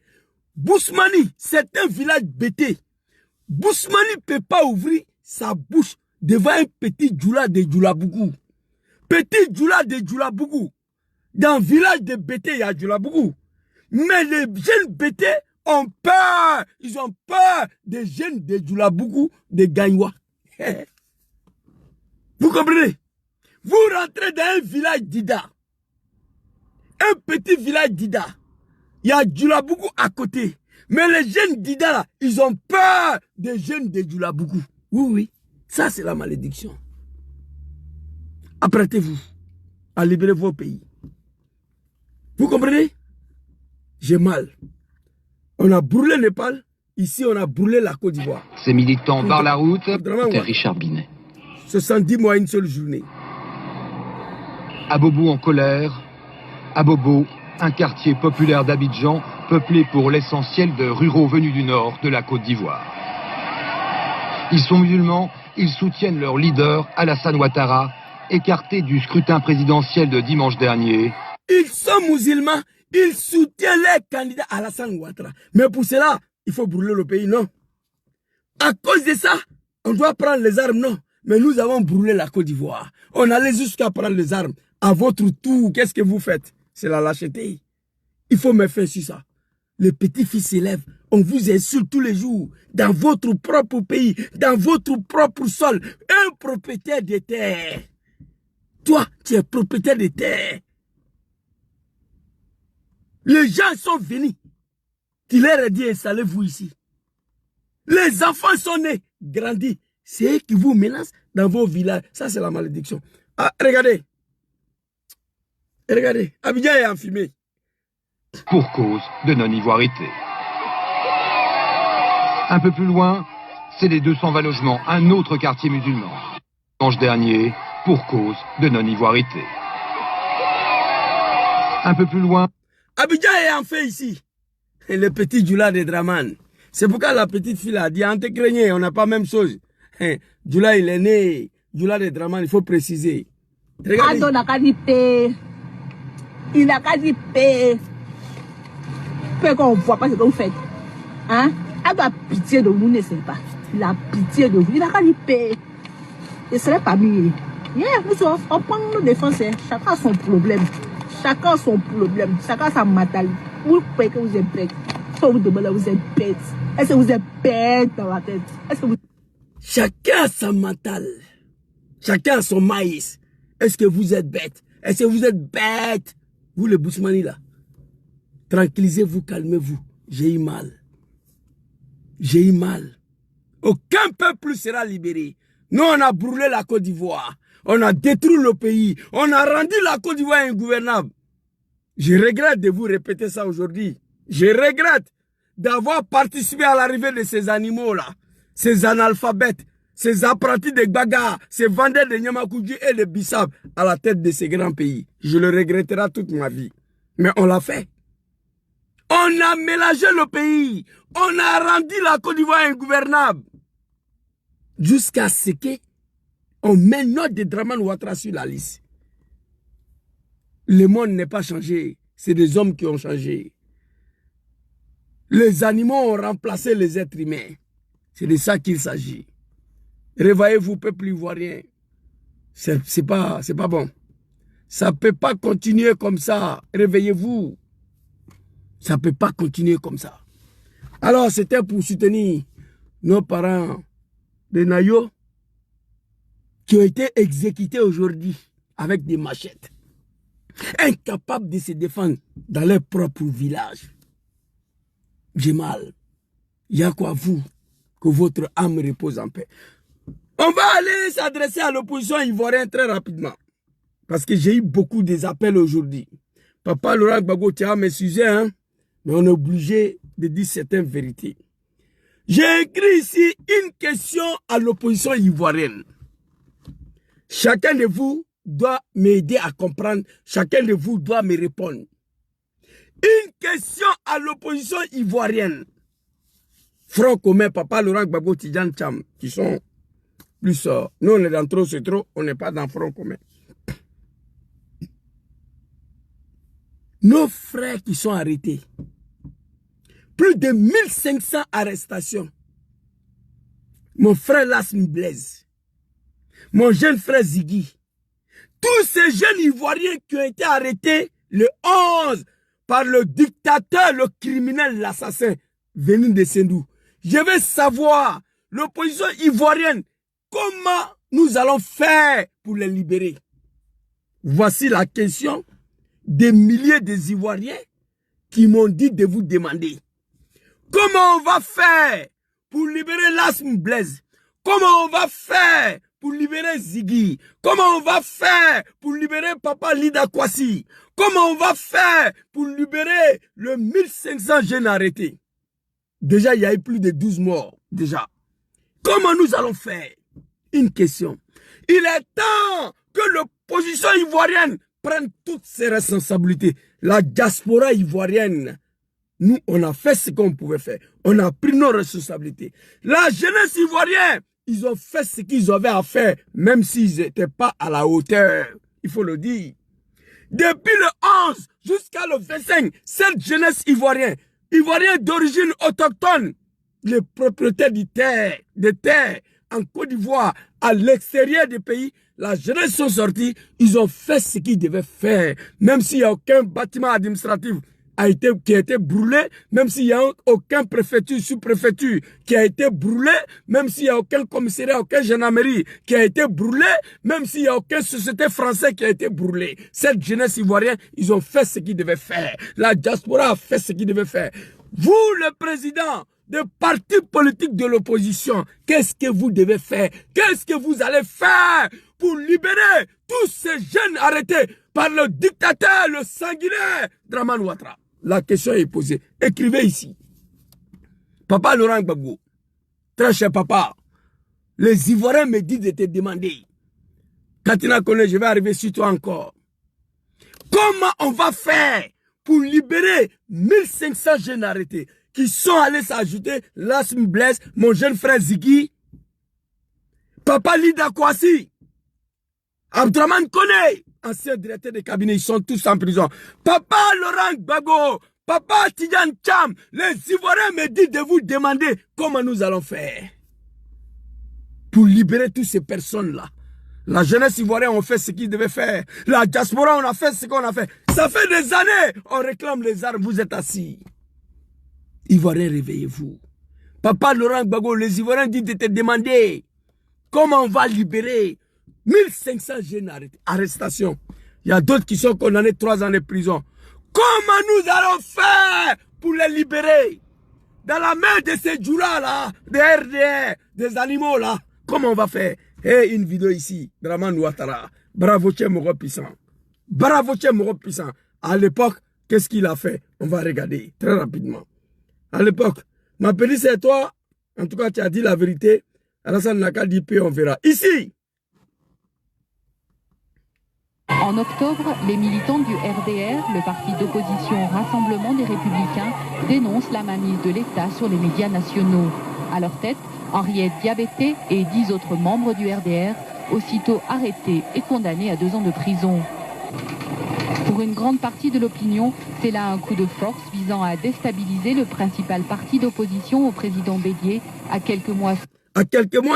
Bousmani, certains villages bêtés. Bousmani ne peut pas ouvrir sa bouche devant un petit Djoula de Djoulabougou. Petit Djoula de Djoulabougou. Dans le village de Bété, il y a Djoulabougou. Mais les jeunes Bété ont peur. Ils ont peur des jeunes de Djoulabougou, de Gagnoua. Vous comprenez? Vous rentrez dans un village d'Ida. Un petit village d'Ida. Il y a Djoulabougou à côté. Mais les jeunes d'Ida, là, ils ont peur des jeunes de Djoulabougou. Oui, oui. Ça, c'est la malédiction. Apprêtez-vous à libérer vos pays. Vous comprenez? J'ai mal. On a brûlé le Népal. Ici, on a brûlé la Côte d'Ivoire. Ces militants barrent la route. C'était Richard Binet. 70 mois, une seule journée. Abobo en colère. Abobo, un quartier populaire d'Abidjan, peuplé pour l'essentiel de ruraux venus du nord de la Côte d'Ivoire. Ils sont musulmans, ils soutiennent leur leader, Alassane Ouattara, écarté du scrutin présidentiel de dimanche dernier. Ils sont musulmans, ils soutiennent les candidats Alassane Ouattara. Mais pour cela, il faut brûler le pays, non? À cause de ça, on doit prendre les armes, non? Mais nous avons brûlé la Côte d'Ivoire. On allait jusqu'à prendre les armes. À votre tour, qu'est-ce que vous faites? C'est la lâcheté. Il faut mettre fin sur ça. Les petits-fils s'élèvent. On vous insulte tous les jours. Dans votre propre pays, dans votre propre sol. Un propriétaire de terre. Toi, tu es propriétaire de terre. Les gens sont venus. Tu leur as dit, installez-vous ici. Les enfants sont nés, grandis. C'est eux qui vous menacent dans vos villages. Ça, c'est la malédiction. Ah, regardez. Regardez. Abidjan est enfumé. Pour cause de non-ivoirité. Un peu plus loin, c'est les 220 logements, un autre quartier musulman. Dimanche dernier, pour cause de non-ivoirité. Un peu plus loin. Abidjan est en fait ici. Et le petit Djoula de Draman. C'est pourquoi la petite fille a dit, Ante Craignez, on n'a pas la même chose. Djoula, il est né. Djoula de Draman, il faut préciser. Regardez. Il n'a qu'à dire paix. Il n'a qu'à dire paix. Peu qu'on ne voit pas ce que vous faites. Hein? Elle a pitié de vous, ne sait pas. Il a pitié de vous. Il n'a qu'à dire paix. Et ce n'est pas mieux. On prend nos défenses. Chacun a son problème. Chacun a son problème. Chacun a sa mentalité. Vous croyez que vous êtes bête. Vous demandez, vous êtes bête. Est-ce que vous êtes bête dans la tête? Est-ce que vous... Chacun a sa mentale. Chacun a son maïs. Est-ce que vous êtes bête? Est-ce que vous êtes bête? Vous les Bousmani là. Tranquillisez-vous, calmez-vous. J'ai eu mal. J'ai eu mal. Aucun peuple sera libéré. Nous, on a brûlé la Côte d'Ivoire. On a détruit le pays. On a rendu la Côte d'Ivoire ingouvernable. Je regrette de vous répéter ça aujourd'hui. Je regrette d'avoir participé à l'arrivée de ces animaux-là. Ces analphabètes, ces apprentis de Gbaga, ces vendeurs de Nyamakoudji et de Bissap à la tête de ces grands pays. Je le regretterai toute ma vie. Mais on l'a fait. On a mélangé le pays. On a rendu la Côte d'Ivoire ingouvernable. Jusqu'à ce qu'on met notre de Draman Ouattara sur la liste. Le monde n'est pas changé. C'est des hommes qui ont changé. Les animaux ont remplacé les êtres humains. C'est de ça qu'il s'agit. Réveillez-vous, peuple ivoirien. C'est pas bon. Ça ne peut pas continuer comme ça. Réveillez-vous. Ça ne peut pas continuer comme ça. Alors, c'était pour soutenir nos parents de Nayo qui ont été exécutés aujourd'hui avec des machettes. Incapables de se défendre dans leur propre village. J'ai mal. Il y a quoi vous, que votre âme repose en paix. On va aller s'adresser à l'opposition ivoirienne très rapidement. Parce que j'ai eu beaucoup des appels aujourd'hui. Papa Laurent Gbagbo, tu as mes sujets, hein? Mais on est obligé de dire certaines vérités. J'ai écrit ici une question à l'opposition ivoirienne. Chacun de vous doit m'aider à comprendre. Chacun de vous doit me répondre. Une question à l'opposition ivoirienne. Front commun, Papa Laurent Gbagbo, Tidjane Cham, qui sont plus... nous, on est dans trop, c'est trop. On n'est pas dans front commun. Nos frères qui sont arrêtés. Plus de 1500 arrestations. Mon frère Lassmi Blaise. Mon jeune frère Ziggy. Tous ces jeunes Ivoiriens qui ont été arrêtés le 11 par le dictateur, le criminel, l'assassin venu de Sendou. Je veux savoir, l'opposition ivoirienne, comment nous allons faire pour les libérer. Voici la question des milliers des Ivoiriens qui m'ont dit de vous demander. Comment on va faire pour libérer Lassmi Blaise? Comment on va faire pour libérer Ziggy? Comment on va faire pour libérer Papa Lida Kwasi? Comment on va faire pour libérer le 1500 jeunes arrêtés? Déjà, il y a eu plus de 12 morts. Déjà. Comment nous allons faire? Une question. Il est temps que l'opposition ivoirienne prenne toutes ses responsabilités. La diaspora ivoirienne, nous, on a fait ce qu'on pouvait faire. On a pris nos responsabilités. La jeunesse ivoirienne, ils ont fait ce qu'ils avaient à faire, même s'ils n'étaient pas à la hauteur. Il faut le dire. Depuis le 11 jusqu'à le 25, cette jeunesse ivoirienne d'origine autochtone, les propriétaires de terre en Côte d'Ivoire, à l'extérieur du pays, la jeunesse sont sortis, ils ont fait ce qu'ils devaient faire. Même s'il n'y a aucun bâtiment administratif qui a été brûlé, même s'il n'y a aucun préfecture, sous-préfecture qui a été brûlé, même s'il n'y a aucun commissariat, aucun gendarmerie qui a été brûlé, même s'il n'y a aucune société française qui a été brûlée. Cette jeunesse ivoirienne, ils ont fait ce qu'ils devaient faire. La diaspora a fait ce qu'ils devaient faire. Vous, le président des partis politiques de l'opposition, qu'est-ce que vous devez faire? Qu'est-ce que vous allez faire pour libérer tous ces jeunes arrêtés par le dictateur, le sanguinaire Dramane Ouattara? La question est posée. Écrivez ici. Papa Laurent Gbagbo, très cher papa, les Ivoiriens me disent de te demander. Katina Kone, je vais arriver sur toi encore. Comment on va faire pour libérer 1500 jeunes arrêtés qui sont allés s'ajouter Lasmi Blaise, mon jeune frère Ziggy, Papa Lida Kouassi, Abdraman Kone, ancien directeur de cabinet, ils sont tous en prison. Papa Laurent Gbagbo, Papa Tidjane Cham, les Ivoiriens me disent de vous demander comment nous allons faire pour libérer toutes ces personnes-là. La jeunesse ivoirienne, on fait ce qu'ils devaient faire. La diaspora, on a fait ce qu'on a fait. Ça fait des années, on réclame les armes, vous êtes assis. Ivoiriens, réveillez-vous. Papa Laurent Gbagbo, les Ivoiriens disent de te demander comment on va libérer 1500 jeunes arrestations. Il y a d'autres qui sont condamnés 3 ans de prison. Comment nous allons faire pour les libérer? Dans la main de ces jours-là, des RDR, des animaux là, comment on va faire? Et une vidéo ici, Dramane Ouattara. Bravo, Tchemoro puissant. Bravo, Tchemoro puissant. À l'époque, qu'est-ce qu'il a fait? On va regarder très rapidement. À l'époque, ma petite, c'est toi. En tout cas, tu as dit la vérité. Alassane Naka dit, on verra. Ici. En octobre, les militants du RDR, le parti d'opposition Rassemblement des Républicains, dénoncent la mainmise de l'État sur les médias nationaux. À leur tête, Henriette Diabeté et 10 autres membres du RDR, aussitôt arrêtés et condamnés à 2 ans de prison. Pour une grande partie de l'opinion, c'est là un coup de force visant à déstabiliser le principal parti d'opposition au président Bédié à quelques mois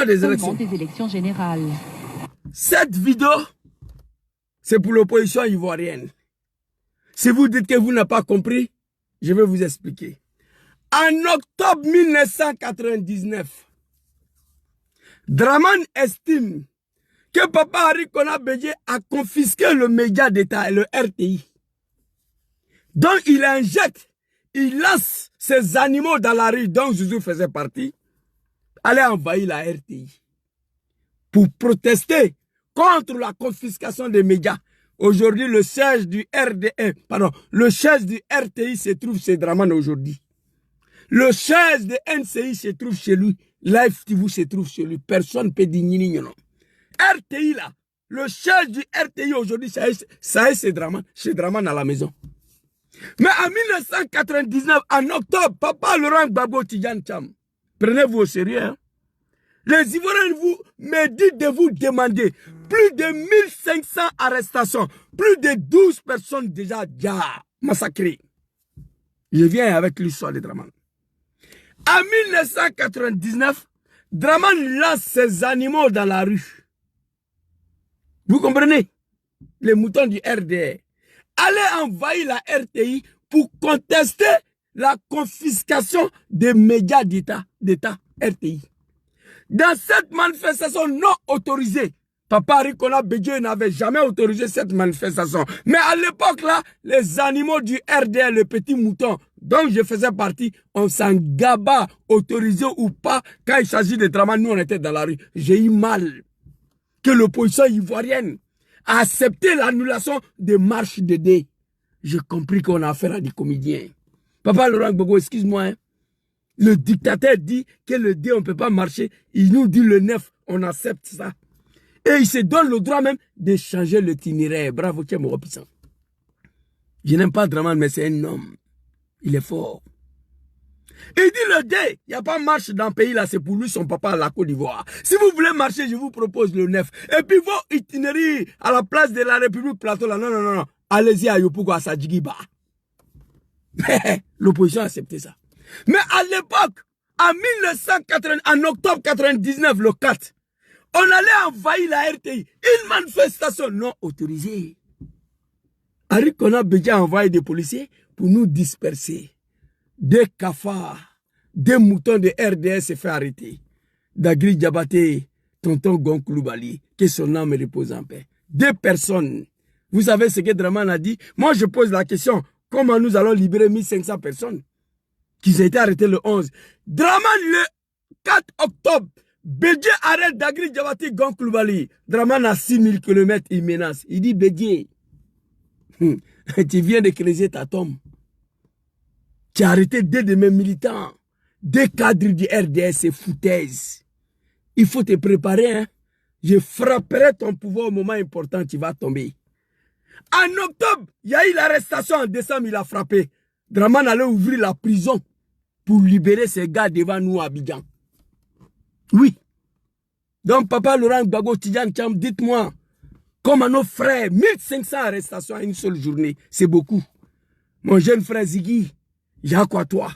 des élections générales. Cette vidéo, c'est pour l'opposition ivoirienne. Si vous dites que vous n'avez pas compris, je vais vous expliquer. En octobre 1999, Dramane estime que Papa Henri Konan Bédié a confisqué le média d'État, le RTI. Donc il injecte, il lance ces animaux dans la rue dont Zouzou faisait partie, aller envahir la RTI pour protester contre la confiscation des médias. Aujourd'hui, le siège du le siège du RTI se trouve chez Dramane aujourd'hui. Le siège de NCI se trouve chez lui. Live TV se trouve chez lui. Personne ne peut dire non. RTI là, le siège du RTI aujourd'hui, ça est chez Dramane à la maison. Mais en 1999, en octobre, Papa Laurent Gbagbo Tidjane Cham, prenez-vous au sérieux, hein? Les Ivoiriens me disent de vous demander plus de 1500 arrestations, plus de 12 personnes déjà massacrées. Je viens avec l'histoire de Dramane. En 1999, Dramane lance ses animaux dans la rue. Vous comprenez? Les moutons du RDR. Allez envahir la RTI pour contester la confiscation des médias d'État RTI. Dans cette manifestation non autorisée, Papa Henri Konan Bédié n'avait jamais autorisé cette manifestation. Mais à l'époque là, les animaux du RDR, les petits moutons, dont je faisais partie, on s'en gaba, autorisé ou pas, quand il s'agit de Dramane, nous on était dans la rue. J'ai eu mal que l'opposition ivoirienne a accepté l'annulation des marches de dé. J'ai compris qu'on a affaire à des comédiens. Papa Laurent Gbagbo, excuse-moi, hein. Le dictateur dit que le dé, on ne peut pas marcher. Il nous dit le 9, on accepte ça. Et il se donne le droit même de changer l'itinéraire. Bravo, tu es mon puissant. Je n'aime pas Dramane, mais c'est un homme. Il est fort. Il dit le dé, il n'y a pas de marche dans le pays là, c'est pour lui son papa à la Côte d'Ivoire. Si vous voulez marcher, je vous propose le 9. Et puis vos itinéraires à la place de la République Plateau là, non. Allez-y à Yopougo, à Sadjigiba. L'opposition a accepté ça. Mais à l'époque, en octobre 99, le 4, on allait envahir la RTI. Une manifestation non autorisée. Henri Konan Bédié a envoyé des policiers pour nous disperser. Des cafards, des moutons de RDS se fait arrêter. Dagri Diabaté, tonton Gonkouloubali, que son âme repose en paix. 2 personnes. Vous savez ce que Dramane a dit? Moi, je pose la question, comment nous allons libérer 1500 personnes qui ont été arrêtées le 11? Dramane, le 4 octobre, Bédié arrête Dagri Diabaté Gonkouloubali. Dramane a 6000 km, il menace. Il dit, Bédié, tu viens de creuser ta tombe. Tu as arrêté 2 de mes militants, 2 cadres du RDS, c'est foutaise. Il faut te préparer, hein. Je frapperai ton pouvoir au moment important, tu vas tomber. En octobre, il y a eu l'arrestation, en décembre, il a frappé. Dramane allait ouvrir la prison pour libérer ces gars devant nous à Abidjan. Oui. Donc, papa Laurent Gbagbo, Tidjane Thiam, dites-moi, comment nos frères, 1500 arrestations à une seule journée, c'est beaucoup. Mon jeune frère Ziggy, il y a quoi toi?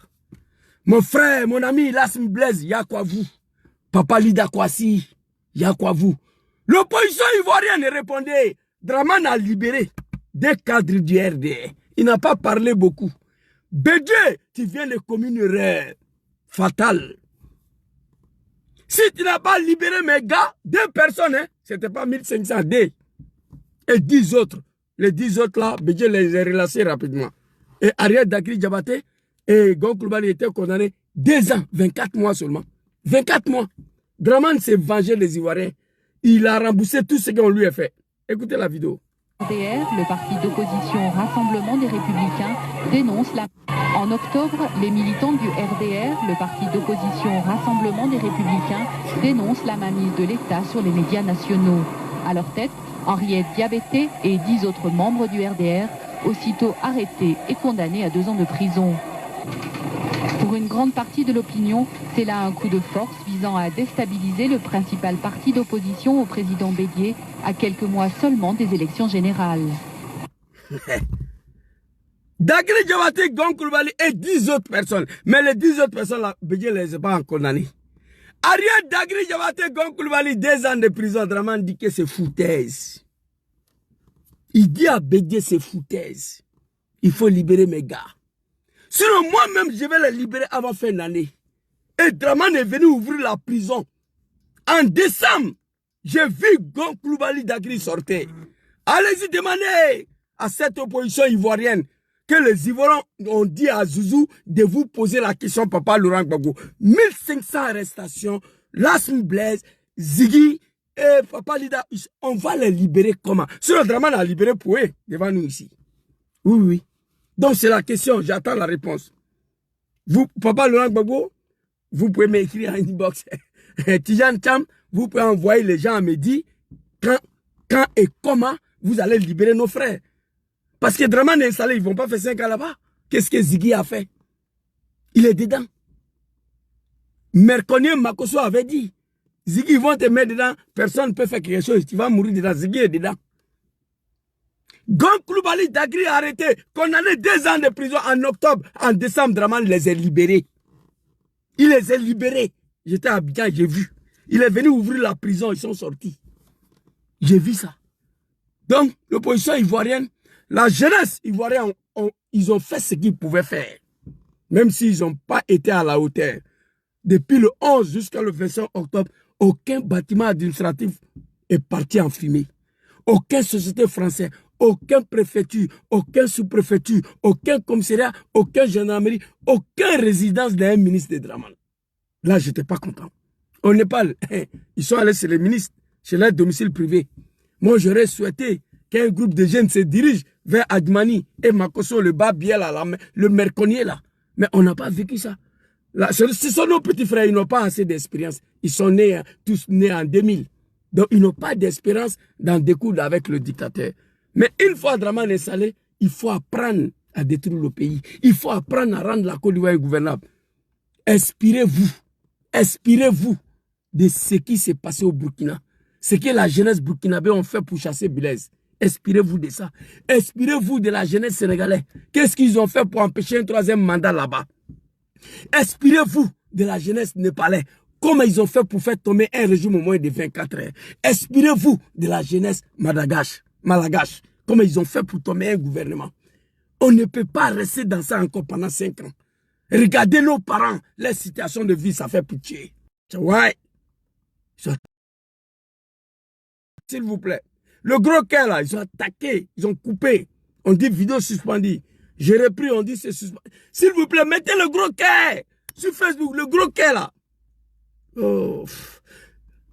Mon frère, mon ami Lasmi Blaise, il y a quoi vous? Papa Lida Kwasi, il y a quoi vous? L'opposition ivoirienne répondait. Dramane a libéré des cadres du RDR. Il n'a pas parlé beaucoup. Bédié, tu viens de communes fatales. Si tu n'as pas libéré mes gars, 2 personnes, hein, c'était pas 1500 D. Et 10 autres. Les 10 autres là, Bédié les a relâchés rapidement. Et Ariel Dagri Diabaté et Gonkouloubali étaient condamnés 2 ans, 24 mois seulement. 24 mois. Dramane s'est vengé des Ivoiriens. Il a remboursé tout ce qu'on lui a fait. Écoutez la vidéo. RDR, le parti d'opposition Rassemblement des Républicains, dénonce la... En octobre, les militants du RDR, le parti d'opposition Rassemblement des Républicains, dénoncent la mainmise de l'État sur les médias nationaux. À leur tête, Henriette Diabaté et 10 autres membres du RDR, aussitôt arrêtés et condamnés à 2 ans de prison. Pour une grande partie de l'opinion, c'est là un coup de force visant à déstabiliser le principal parti d'opposition au président Bédié à quelques mois seulement des élections générales. Dagri Diabaté, Gonkouloubali et 10 autres personnes. Mais les 10 autres personnes, là, Bédié ne les a pas condamnées. Ariel Dagri Diabaté, Gonkouloubali, 2 ans de prison. Dramane dit que c'est foutaise. Il dit à Bédié c'est foutaise. Il faut libérer mes gars. Sinon, moi-même, je vais les libérer avant fin d'année. Et Dramane est venu ouvrir la prison. En décembre, j'ai vu Gonkouloubali Dagri sortir. Allez-y demander à cette opposition ivoirienne que les Ivoiriens ont dit à Zouzou de vous poser la question, papa Laurent Gbagbo. 1500 arrestations, Lasmi Blaise, Ziggy et papa Lida, on va les libérer comment? Sinon, Dramane a libéré Poué devant nous ici. Oui. Donc c'est la question, j'attends la réponse. Vous, papa Laurent Gbagbo, vous pouvez m'écrire en inbox. Tidjane Thiam, vous pouvez envoyer les gens à me dire quand et comment vous allez libérer nos frères. Parce que Dramane est installé, ils ne vont pas faire 5 ans là-bas. Qu'est-ce que Ziggy a fait? Il est dedans. Merconier Makosso avait dit, Ziggy, ils vont te mettre dedans, personne ne peut faire quelque chose, tu vas mourir dedans, Ziggy est dedans. Gonkouloubali Dagri a arrêté, condamné 2 ans de prison en octobre, en décembre, Dramane les a libérés. Il les a libérés. J'étais à Abidjan, j'ai vu. Il est venu ouvrir la prison, ils sont sortis. J'ai vu ça. Donc, l'opposition ivoirienne, la jeunesse ivoirienne, ils ont fait ce qu'ils pouvaient faire. Même s'ils n'ont pas été à la hauteur. Depuis le 11 jusqu'à le 25 octobre, aucun bâtiment administratif est parti en fumée. Aucune société française, aucun préfecture, aucun sous-préfecture, aucun commissariat, aucun gendarmerie, aucune résidence d'un ministre de Dramane. Là, je n'étais pas content. Au Népal, ils sont allés chez les ministres, chez leur domicile privé. Moi, j'aurais souhaité qu'un groupe de jeunes se dirige vers Admani et Makosso, le Babiel, le Merconier là. Mais on n'a pas vécu ça. Là, ce sont nos petits frères, ils n'ont pas assez d'expérience. Ils sont nés, tous nés en 2000. Donc, ils n'ont pas d'espérance d'en découdre avec le dictateur. Mais une fois Dramane installé, il faut apprendre à détruire le pays. Il faut apprendre à rendre la Côte d'Ivoire ingouvernable. Inspirez-vous de ce qui s'est passé au Burkina. Ce que la jeunesse burkinabé ont fait pour chasser Blaise. Inspirez-vous de ça. Inspirez-vous de la jeunesse sénégalaise. Qu'est-ce qu'ils ont fait pour empêcher un troisième mandat là-bas? Inspirez-vous de la jeunesse népalaise. Comment ils ont fait pour faire tomber un régime au moins de 24 heures. Inspirez-vous de la jeunesse malgache. Comment ils ont fait pour tomber un gouvernement. On ne peut pas rester dans ça encore pendant 5 ans. Regardez nos parents, leur situation de vie, ça fait pitié. Ouais. S'il vous plaît. Le gros cœur là, ils ont attaqué, ils ont coupé. On dit vidéo suspendue. J'ai repris, on dit c'est suspendu. S'il vous plaît, mettez le gros cœur sur Facebook, le gros cœur là. Oh.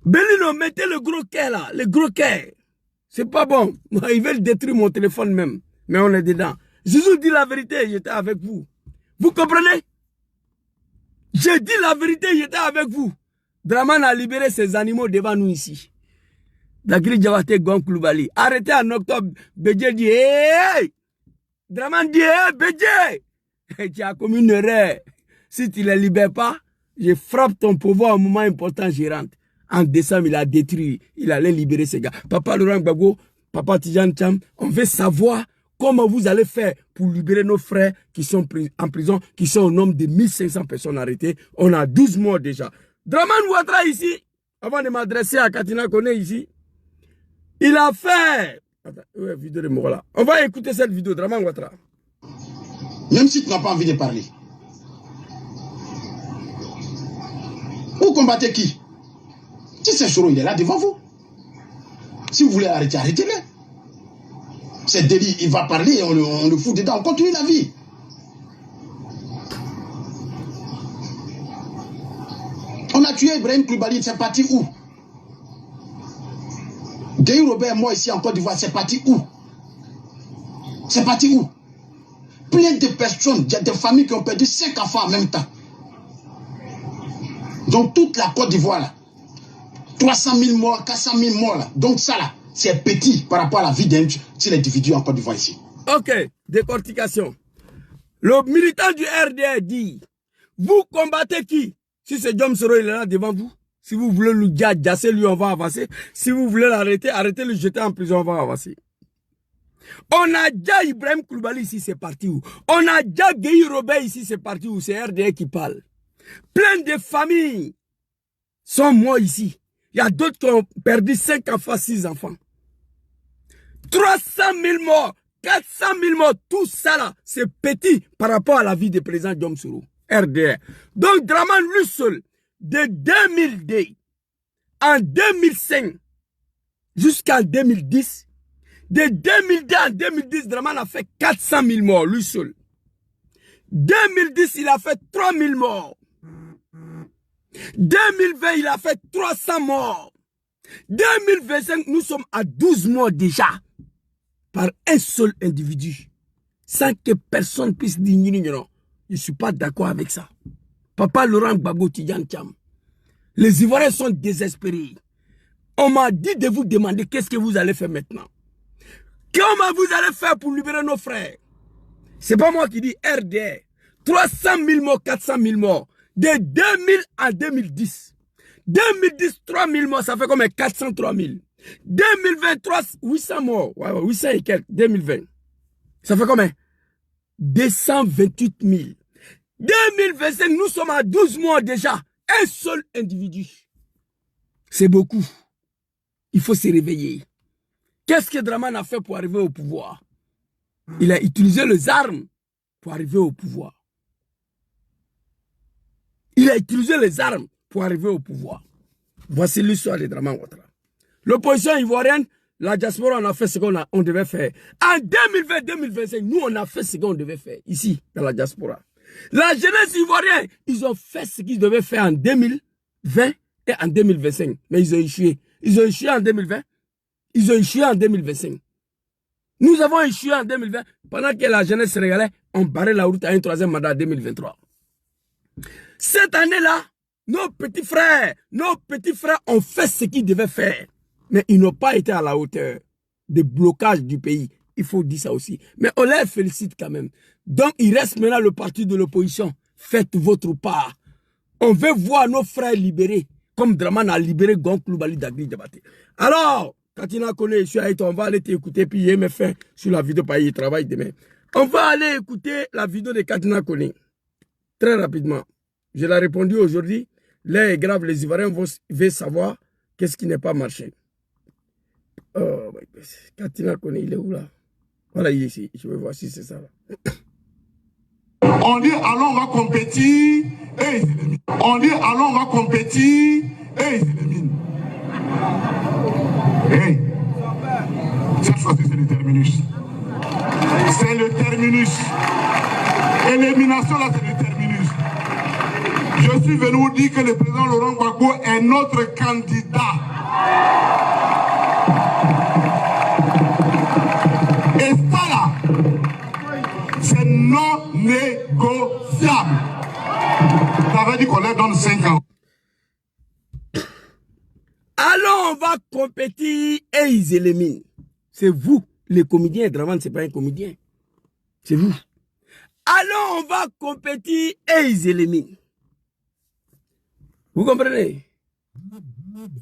Bellino, mettez le gros cœur là, le gros cœur. C'est pas bon. Ils veulent détruire mon téléphone même. Mais on est dedans. Jésus dit la vérité, j'étais avec vous. Vous comprenez? J'ai dit la vérité, j'étais avec vous. Dramane a libéré ses animaux devant nous ici. Dagri Diabaté Gonkloubali. Arrêtez en octobre. Bédje dit, hey! Dramane dit, hey, Bédje! Tu as commis une erreur. Si tu ne les libères pas, je frappe ton pouvoir au moment important, je rentre. En décembre, il a détruit. Il allait libérer ces gars. Papa Laurent Gbagbo, Papa Tidjane Thiam, on veut savoir comment vous allez faire pour libérer nos frères qui sont en prison, qui sont au nombre de 1500 personnes arrêtées. On a 12 morts déjà. Dramane Ouattara ici, avant de m'adresser à Katina Kone ici, il a fait... Attends, vidéo de Morola. On va écouter cette vidéo, Dramane Ouattara. Même si tu n'as pas envie de parler. Vous combattez qui? Si c'est Soro, il est là devant vous. Si vous voulez arrêter, arrêtez-le. C'est délit, il va parler, on le fout dedans, on continue la vie. On a tué Ibrahim Koulibaly, c'est parti où? Guy Robert, moi ici en Côte d'Ivoire, c'est parti où? C'est parti où? Plein de personnes, il y a des familles qui ont perdu 5 enfants en même temps. Donc toute la Côte d'Ivoire là, 300 000 morts, 400 000 morts là. Donc ça là, c'est petit par rapport à la vie d'un individu en Côte d'Ivoire ici. Ok, décortication. Le militant du RDR dit, vous combattez qui? Si c'est Diom Soro, il est là devant vous. Si vous voulez le gasser, lui, on va avancer. Si vous voulez l'arrêter, arrêtez-le, jeter en prison, on va avancer. On a déjà Ibrahim Koulibaly ici, c'est parti où? On a déjà Guy Robert ici, c'est parti où? C'est RDR qui parle. Plein de familles sont morts ici. Il y a d'autres qui ont perdu 5 enfants, 6 enfants. 300 000 morts, 400 000 morts, tout ça là, c'est petit par rapport à la vie du président Diom Soro, RDR. Donc Dramane lui seul, de 2002 en 2005 jusqu'en 2010, de 2002 en 2010, Dramane a fait 400 000 morts, lui seul. 2010, il a fait 3 000 morts. 2020, il a fait 300 morts. 2025, nous sommes à 12 morts déjà. Par un seul individu. Sans que personne puisse dire non. Je ne suis pas d'accord avec ça. Papa Laurent Gbagbo Tidjane Thiam. Les Ivoiriens sont désespérés. On m'a dit de vous demander qu'est-ce que vous allez faire maintenant. Comment vous allez faire pour libérer nos frères? C'est pas moi qui dis RDR. 300 000 morts, 400 000 morts. De 2000 à 2010. 2010, 3 000 morts, ça fait combien? 403 000. 2023, 800 morts. Ouais, 800 et quelques. 2020. Ça fait combien? 228 000. 2025, nous sommes à 12 morts déjà. Un seul individu. C'est beaucoup. Il faut se réveiller. Qu'est-ce que Dramane a fait pour arriver au pouvoir? Il a utilisé les armes pour arriver au pouvoir. Il a utilisé les armes pour arriver au pouvoir. Voici l'histoire de Dramane Ouattara. L'opposition ivoirienne, la diaspora, on a fait ce qu'on devait faire. En 2020-2025, nous, on a fait ce qu'on devait faire, ici, dans la diaspora. La jeunesse ivoirienne, ils ont fait ce qu'ils devaient faire en 2020 et en 2025. Mais ils ont échoué. Ils ont échoué en 2020. Ils ont échoué en 2025. Nous avons échoué en 2020 pendant que la jeunesse sénégalaise a barré la route à un troisième mandat en 2023. Cette année-là, nos petits frères ont fait ce qu'ils devaient faire. Mais ils n'ont pas été à la hauteur des blocages du pays. Il faut dire ça aussi. Mais on les félicite quand même. Donc, il reste maintenant le parti de l'opposition. Faites votre part. On veut voir nos frères libérés, comme Draman a libéré Gon Coulibaly d'Agri Diabaté. Alors, Katina connaît, je suis avec toi, on va aller t'écouter, puis il me fait sur la vidéo, il travaille demain. On va aller écouter la vidéo de Katina Koné. Très rapidement. Je l'ai répondu aujourd'hui. L'air est grave, les Ivoiriens veulent savoir qu'est-ce qui n'est pas marché. Oh, Katina Koné, il est où là? Voilà, il est ici. Je vais voir si c'est ça là. On dit allons, on va compétir et ils éliminent. On dit allons, on va compétir et ils éliminent. Hey, cette fois-ci c'est le terminus. C'est le terminus. Élimination là c'est le terminus. Je suis venu vous dire que le président Laurent Gbagbo est notre candidat. Et ça là, c'est non négociable. Ça veut dire qu'on leur donne 5 ans. Alors on va compétir et ils éliminent. C'est vous, les comédiens. Draman, c'est pas un comédien. C'est vous. Alors on va compétir et ils éliminent. Vous comprenez?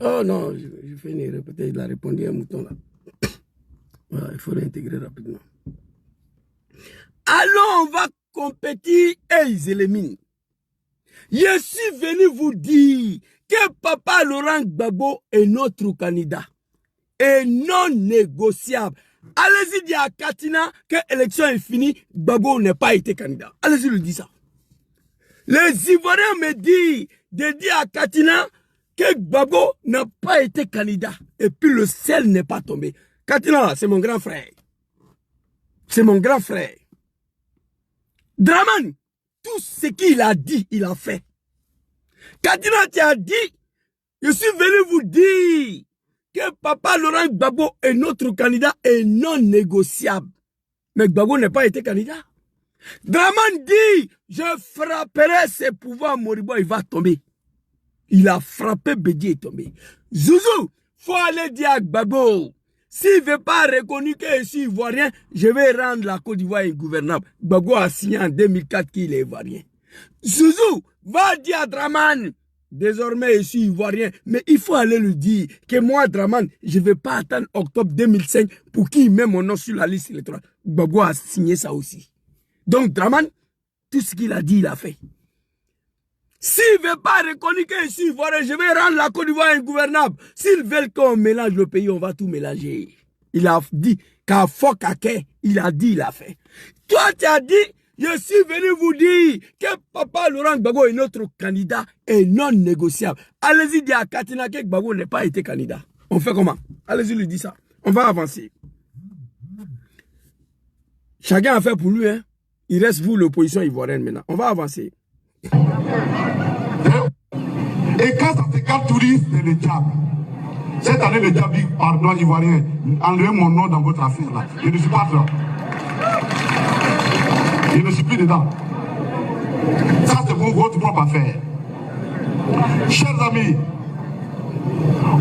Oh non, je fais une erreur. Peut-être il a répondu à un mouton là. Voilà, il faut l'intégrer rapidement. Alors on va compétir et ils éliminent. Je suis venu vous dire que Papa Laurent Gbagbo est notre candidat et non négociable. Allez-y dire à Katina que l'élection est finie, Gbagbo n'a pas été candidat. Allez-y lui dire ça. Les Ivoiriens me disent de dire à Katina que Gbagbo n'a pas été candidat et puis le ciel n'est pas tombé. Katina, c'est mon grand frère. C'est mon grand frère. Draman, tout ce qu'il a dit, il a fait. Katina, tu as dit, je suis venu vous dire que Papa Laurent Gbagbo est notre candidat et non négociable. Mais Gbagbo n'a pas été candidat. Draman dit, je frapperai ses pouvoirs moribonds, il va tomber. Il a frappé, Bédi est tombé. Zouzou, faut aller dire à Gbagbo, s'il ne veut pas reconnaître que je suis ivoirien, je vais rendre la Côte d'Ivoire ingouvernable. Gbagbo a signé en 2004 qu'il est ivoirien. Zouzou, va dire à Draman, désormais je suis ivoirien, mais il faut aller lui dire que moi, Draman, je ne vais pas attendre octobre 2005 pour qu'il mette mon nom sur la liste électorale. Gbagbo a signé ça aussi. Donc Draman, tout ce qu'il a dit, il a fait. S'il ne veut pas reconnaître que je suis ivoirien, je vais rendre la Côte d'Ivoire ingouvernable. S'ils veulent qu'on mélange le pays, on va tout mélanger. Il a dit qu'à Fokake, il a dit, il a fait. Toi, tu as dit, je suis venu vous dire que Papa Laurent Gbagbo est notre candidat et non négociable. Allez-y dire à Katina que Gbagbo n'a pas été candidat. On fait comment? Allez-y lui dire ça. On va avancer. Chacun a fait pour lui, hein. Il reste vous, l'opposition ivoirienne maintenant. On va avancer. Et quand ça s'égale touriste, c'est le diable. Cette année, le diable dit, pardon, Ivoirien, enlevez mon nom dans votre affaire là. Je ne suis pas dedans. Je ne suis plus dedans. Ça, c'est votre propre affaire. Chers amis,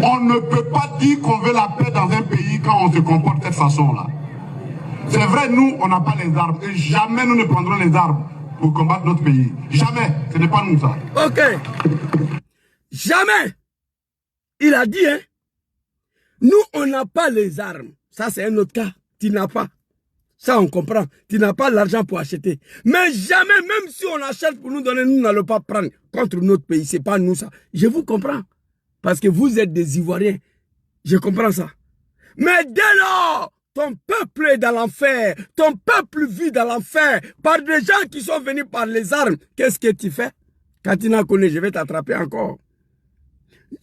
on ne peut pas dire qu'on veut la paix dans un pays quand on se comporte de cette façon-là. C'est vrai, nous, on n'a pas les armes. Et jamais nous ne prendrons les armes pour combattre notre pays. Jamais. Ce n'est pas nous, ça. Ok. Jamais. Il a dit, hein. Nous, on n'a pas les armes. Ça, c'est un autre cas. Tu n'as pas. Ça, on comprend. Tu n'as pas l'argent pour acheter. Mais jamais, même si on achète pour nous donner, nous n'allons pas prendre contre notre pays. Ce n'est pas nous, ça. Je vous comprends. Parce que vous êtes des Ivoiriens. Je comprends ça. Mais dès lors, ton peuple est dans l'enfer. Ton peuple vit dans l'enfer. Par des gens qui sont venus par les armes. Qu'est-ce que tu fais? Katina connaît, je vais t'attraper encore.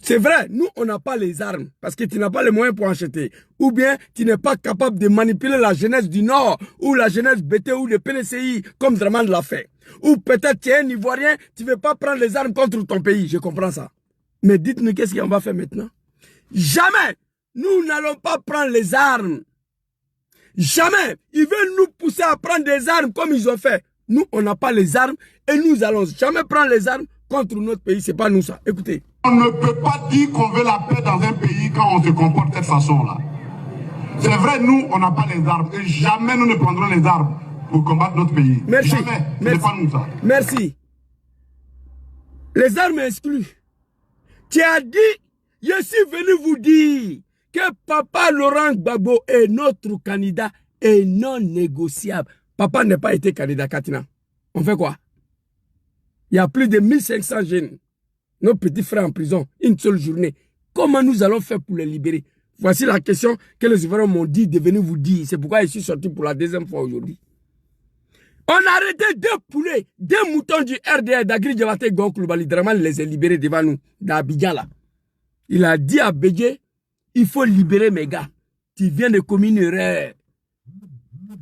C'est vrai, nous, on n'a pas les armes parce que tu n'as pas les moyens pour acheter. Ou bien, tu n'es pas capable de manipuler la jeunesse du Nord ou la jeunesse BT ou le PNCI comme Draman l'a fait. Ou peut-être tu es un Ivoirien, tu ne veux pas prendre les armes contre ton pays. Je comprends ça. Mais dites-nous qu'est-ce qu'on va faire maintenant? Jamais, nous n'allons pas prendre les armes. Jamais. Ils veulent nous pousser à prendre des armes comme ils ont fait. Nous, on n'a pas les armes et nous allons jamais prendre les armes contre notre pays. Ce n'est pas nous ça. Écoutez. On ne peut pas dire qu'on veut la paix dans un pays quand quand on se comporte de cette façon-là. C'est vrai, nous, on n'a pas les armes. Et jamais nous ne prendrons les armes pour combattre notre pays. Merci. Jamais. Ce n'est pas nous ça. Merci. Les armes exclues. Tu as dit, je suis venu vous dire que Papa Laurent Gbagbo est notre candidat et non négociable. Papa n'a pas été candidat, Katina. On fait quoi? Il y a plus de 1500 jeunes, nos petits frères en prison, une seule journée. Comment nous allons faire pour les libérer? Voici la question que les Ivoiriens m'ont dit de venir vous dire. C'est pourquoi je suis sorti pour la deuxième fois aujourd'hui. On a arrêté 2 poulets, 2 moutons du RDR d'Agri Diabaté Gon Coulibaly. Draman les a libérés devant nous, d'Abidjan là. Il a dit à Bédié, il faut libérer mes gars. Tu viens de commettre une erreur.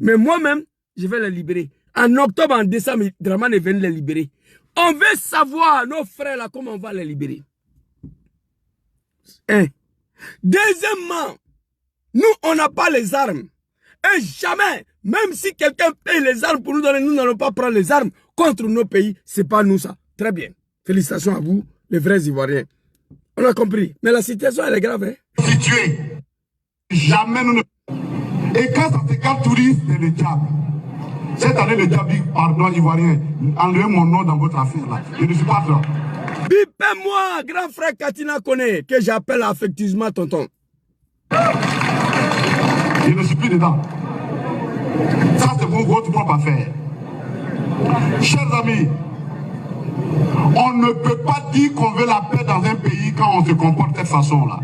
Mais moi-même, je vais les libérer. En octobre, en décembre, Draman est venu les libérer. On veut savoir, nos frères là, comment on va les libérer. Deuxièmement, nous, on n'a pas les armes. Et jamais, même si quelqu'un paye les armes pour nous donner, nous n'allons pas prendre les armes contre nos pays. C'est pas nous ça. Très bien. Félicitations à vous, les vrais Ivoiriens. On a compris. Mais la situation, elle est grave. Hein? Situé. Jamais nous ne... Et quand ça s'égale touriste, c'est le diable. Cette année, le diable dit, pardon, Ivoirien, enlevez mon nom dans votre affaire là. Je ne suis pas là. Bipez-moi, grand frère Katina Kone, que j'appelle affectueusement tonton. Je ne suis plus dedans. Ça, c'est votre propre affaire. Chers amis, on ne peut pas dire qu'on veut la paix dans un pays quand on se comporte de cette façon-là.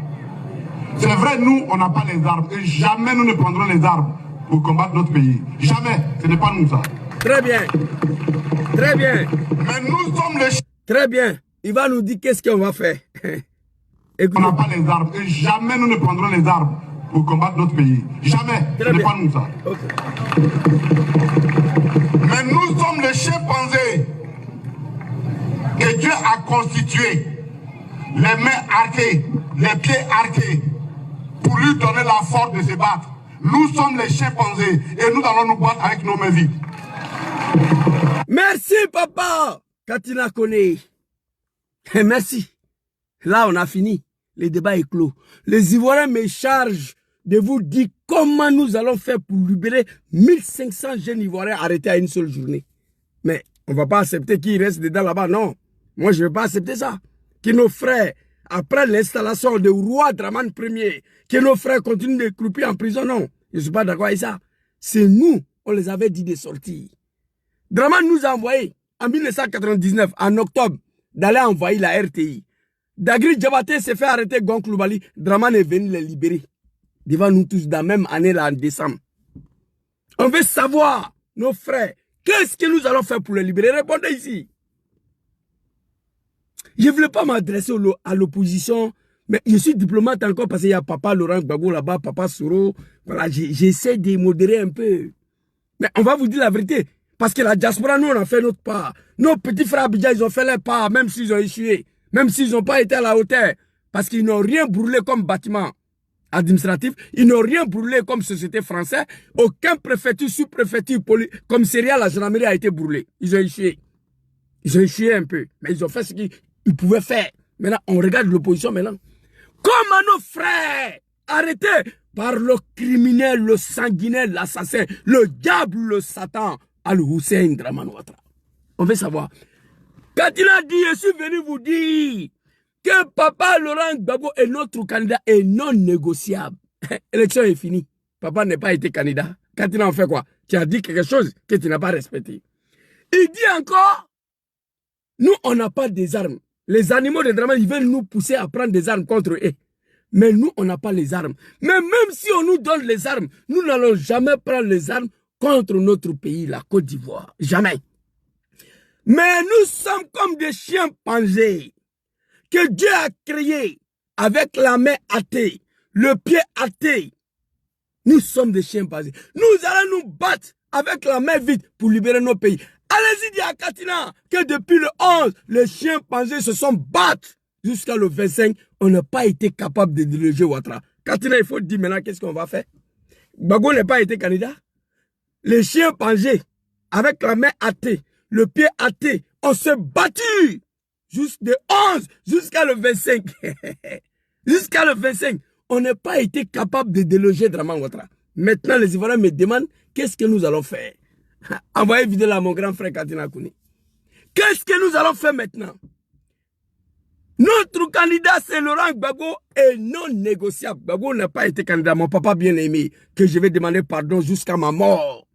C'est vrai, nous, on n'a pas les armes. Et jamais nous ne prendrons les armes pour combattre notre pays. Jamais. Ce n'est pas nous ça. Très bien. Très bien. Mais nous sommes les... Très bien. Il va nous dire qu'est-ce qu'on va faire. On n'a pas les armes. Et jamais nous ne prendrons les armes pour combattre notre pays. Jamais. Ce n'est pas nous ça. Okay. Mais nous sommes les chimpanzés que Dieu a constitués. Les mains arquées, les pieds arqués, pour lui donner la force de se battre. Nous sommes les chimpanzés et nous allons nous battre avec nos mains vides. Merci papa Katina Kone. Merci. Là on a fini. Le débat est clos. Les Ivoiriens me chargent de vous dire comment nous allons faire pour libérer 1500 jeunes Ivoiriens arrêtés à une seule journée. Mais on ne va pas accepter qu'ils restent dedans là-bas, non. Moi je ne vais pas accepter ça. Que nos frères, après l'installation de roi Draman Ier, que nos frères continuent de croupir en prison, non. Je ne suis pas d'accord avec ça. C'est nous, on les avait dit de sortir. Draman nous a envoyé, en 1999, en octobre, d'aller envoyer la RTI. Dagri Diabaté s'est fait arrêter Gon Coulibaly. Draman est venu les libérer. Devant nous tous, dans la même année, là, en décembre. On veut savoir, nos frères, qu'est-ce que nous allons faire pour les libérer? Répondez ici. Je ne voulais pas m'adresser à l'opposition, mais je suis diplomate encore parce qu'il y a papa Laurent Gbagbo là-bas, papa Soro. Voilà, j'essaie de modérer un peu. Mais on va vous dire la vérité. Parce que la diaspora, nous, on a fait notre part. Nos petits frères Abidjan, ils ont fait leur part, même s'ils ont échoué. Même s'ils n'ont pas été à la hauteur. Parce qu'ils n'ont rien brûlé comme bâtiment administratif. Ils n'ont rien brûlé comme société française. Aucun préfecture, sous-préfecture, commissariat, la gendarmerie a été brûlé. Ils ont échoué. Ils ont échoué un peu. Mais ils ont fait ce qu'ils pouvaient faire. Maintenant, on regarde l'opposition maintenant. Comment nos frères, arrêtés par le criminel, le sanguinaire, l'assassin, le diable, le Satan, Al-Hussein Draman Ouattara. On veut savoir. Quand il a dit, je suis venu vous dire que papa Laurent Gbagbo est notre candidat et non négociable. L'élection est finie. Papa n'a pas été candidat. Quand il a fait quoi? Tu as dit quelque chose que tu n'as pas respecté. Il dit encore, nous, on n'a pas des armes. Les animaux de Draman, ils veulent nous pousser à prendre des armes contre eux. Mais nous, on n'a pas les armes. Mais même si on nous donne les armes, nous n'allons jamais prendre les armes contre notre pays, la Côte d'Ivoire. Jamais. Mais nous sommes comme des chimpanzés que Dieu a créés avec la main athée, le pied athée. Nous sommes des chimpanzés. Nous allons nous battre avec la main vide pour libérer nos pays. Allez-y dire à Katina que depuis le 11, les chimpanzés se sont battus. Jusqu'à le 25, on n'a pas été capable de diriger Ouattara. Katina, il faut dire maintenant qu'est-ce qu'on va faire. Gbagbo n'a pas été candidat. Les chimpanzés, avec la main athée, le pied athée, on s'est battu. Juste de 11 jusqu'à le 25. Jusqu'à le 25, on n'a pas été capable de déloger Draman Ouattara. Maintenant, les Ivoiriens me demandent qu'est-ce que nous allons faire. Envoyez vidéo là à mon grand frère Katina Kouni. Qu'est-ce que nous allons faire maintenant? Notre candidat, c'est Laurent Gbagbo, est non négociable. Gbagbo n'a pas été candidat. Mon papa bien-aimé, que je vais demander pardon jusqu'à ma mort.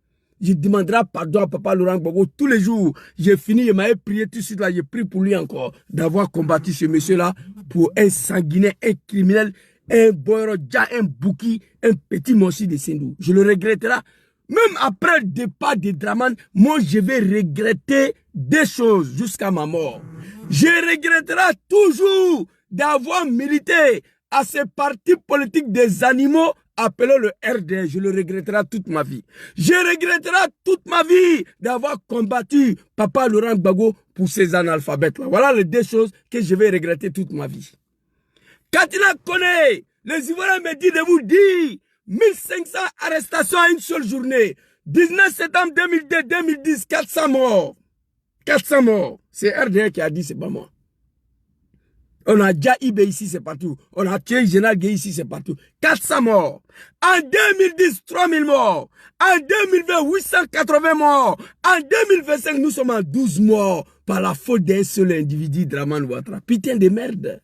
Je demanderai pardon à papa Laurent Gbagbo tous les jours. J'ai fini, il m'a prié tout de suite là. J'ai prié pour lui encore d'avoir combattu ce monsieur-là pour un sanguinaire, un criminel, un boyrodja, un bouki, un petit monstre de Sendou. Je le regretterai. Même après le départ de Draman, moi je vais regretter des choses jusqu'à ma mort. Je regretterai toujours d'avoir milité à ces partis politiques des animaux appelés le RD. Je le regretterai toute ma vie. Je regretterai toute ma vie d'avoir combattu papa Laurent Gbagbo pour ces analphabètes-là. Voilà les deux choses que je vais regretter toute ma vie. Katina connaît, les Ivoiriens me disent de vous dire 1500 arrestations à une seule journée. 19 septembre 2002-2010, 400 morts. 400 morts. C'est RDR qui a dit, c'est pas moi. On a déjà Ibé ici, c'est partout. On a tué Général Gueye ici, c'est partout. 400 morts. En 2010, 3000 morts. En 2020, 880 morts. En 2025, nous sommes à 12 morts par la faute d'un seul individu, Draman Ouattara. Putain de merde.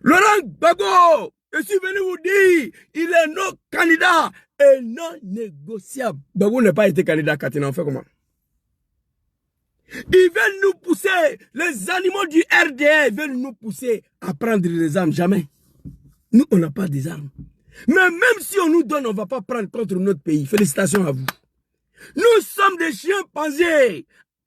Laurent Gbagbo, je suis venu vous dire, il est non candidat et non négociable. Gbagbo n'a pas été candidat, Katina, on fait comment? Ils veulent nous pousser, les animaux du RDR veulent nous pousser à prendre des armes. Jamais. Nous, on n'a pas des armes. Mais même si on nous donne, on ne va pas prendre contre notre pays. Félicitations à vous. Nous sommes des chiens panzés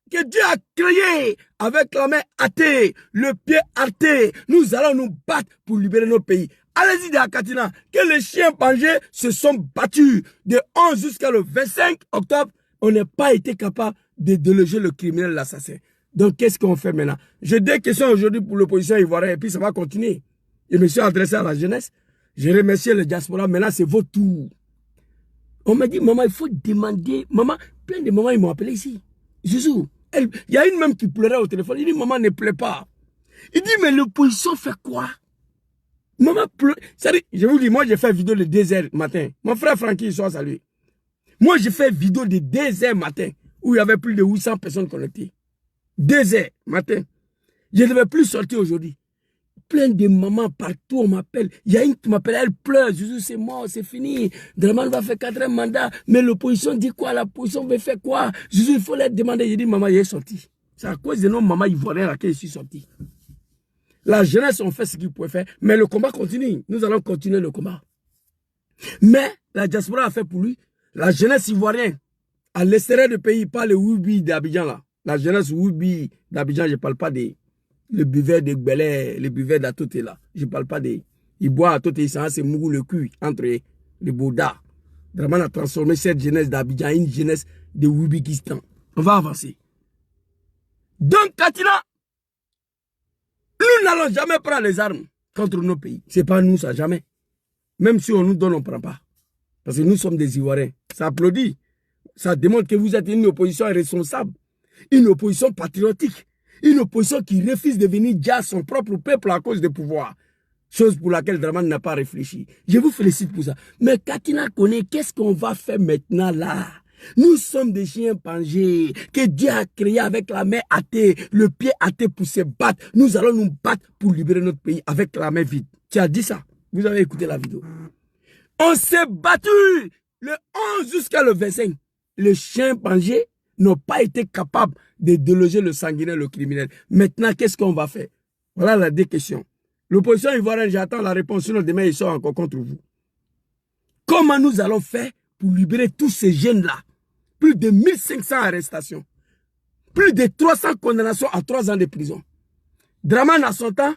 que Dieu a créés avec la main athée, le pied athée. Nous allons nous battre pour libérer notre pays. Allez-y de Katina, que les chiens panzés se sont battus de 11 jusqu'à le 25 octobre. On n'a pas été capable de déloger le criminel, l'assassin. Donc, qu'est-ce qu'on fait maintenant? J'ai deux questions aujourd'hui pour l'opposition ivoirienne et puis ça va continuer. Je me suis adressé à la jeunesse. Je remercie le diaspora. Maintenant, c'est votre tour. On m'a dit, maman, il faut demander. Maman, plein de mamans, ils m'ont appelé ici. Jésus, il y a une même qui pleurait au téléphone. Il dit, maman, ne pleure pas. Il dit, mais l'opposition fait quoi? Maman pleure. Je vous dis, moi, j'ai fait vidéo de 2 heures matin. Mon frère Francky, il soit salué. Moi, j'ai fait vidéo de 2 heures matin où il y avait plus de 800 personnes connectées. 2 heures matin. Je ne devais plus sortir aujourd'hui. Plein de mamans partout, on m'appelle. Il y a une qui m'appelle, elle pleure. Jésus, c'est mort, c'est fini. Draman va faire 4e mandat. Mais l'opposition dit quoi? L'opposition veut faire quoi? Jésus, il faut leur demander. J'ai dit, maman, il est sorti. C'est à cause de nos mamans ivoiriennes à qui je suis sorti. La jeunesse, on fait ce qu'ils pouvaient faire. Mais le combat continue. Nous allons continuer le combat. Mais la diaspora a fait pour lui. La jeunesse ivoirienne, à l'extérieur du pays, pas le Wubi d'Abidjan là. La jeunesse Wubi d'Abidjan, je ne parle pas des buveurs de Gbelé, les buveurs d'Atoté là. Je ne parle pas des. Ils boivent à Atoté, ils s'en c'est mougou le cul entre les Bouddhas. Draman a transformé cette jeunesse d'Abidjan en une jeunesse de Wubikistan. On va avancer. Donc, Katina, nous n'allons jamais prendre les armes contre nos pays. Ce n'est pas nous, ça, jamais. Même si on nous donne, on ne prend pas. Parce que nous sommes des Ivoiriens. Ça applaudit. Ça démontre que vous êtes une opposition responsable. Une opposition patriotique. Une opposition qui refuse de venir dire à son propre peuple à cause du pouvoir. Chose pour laquelle Draman n'a pas réfléchi. Je vous félicite pour ça. Mais Katina connaît, qu'est-ce qu'on va faire maintenant là? Nous sommes des chiens pangés que Dieu a créés avec la main athée, le pied athée pour se battre. Nous allons nous battre pour libérer notre pays avec la main vide. Tu as dit ça. Vous avez écouté la vidéo. On s'est battu le 11 jusqu'à le 25. Les chiens pangés n'ont pas été capables de déloger le sanguinaire, le criminel. Maintenant, qu'est-ce qu'on va faire? Voilà les deux questions. L'opposition ivoirienne, j'attends la réponse, sinon demain ils sont encore contre vous. Comment nous allons faire pour libérer tous ces jeunes-là? Plus de 1500 arrestations. Plus de 300 condamnations à 3 ans de prison. Draman à son temps,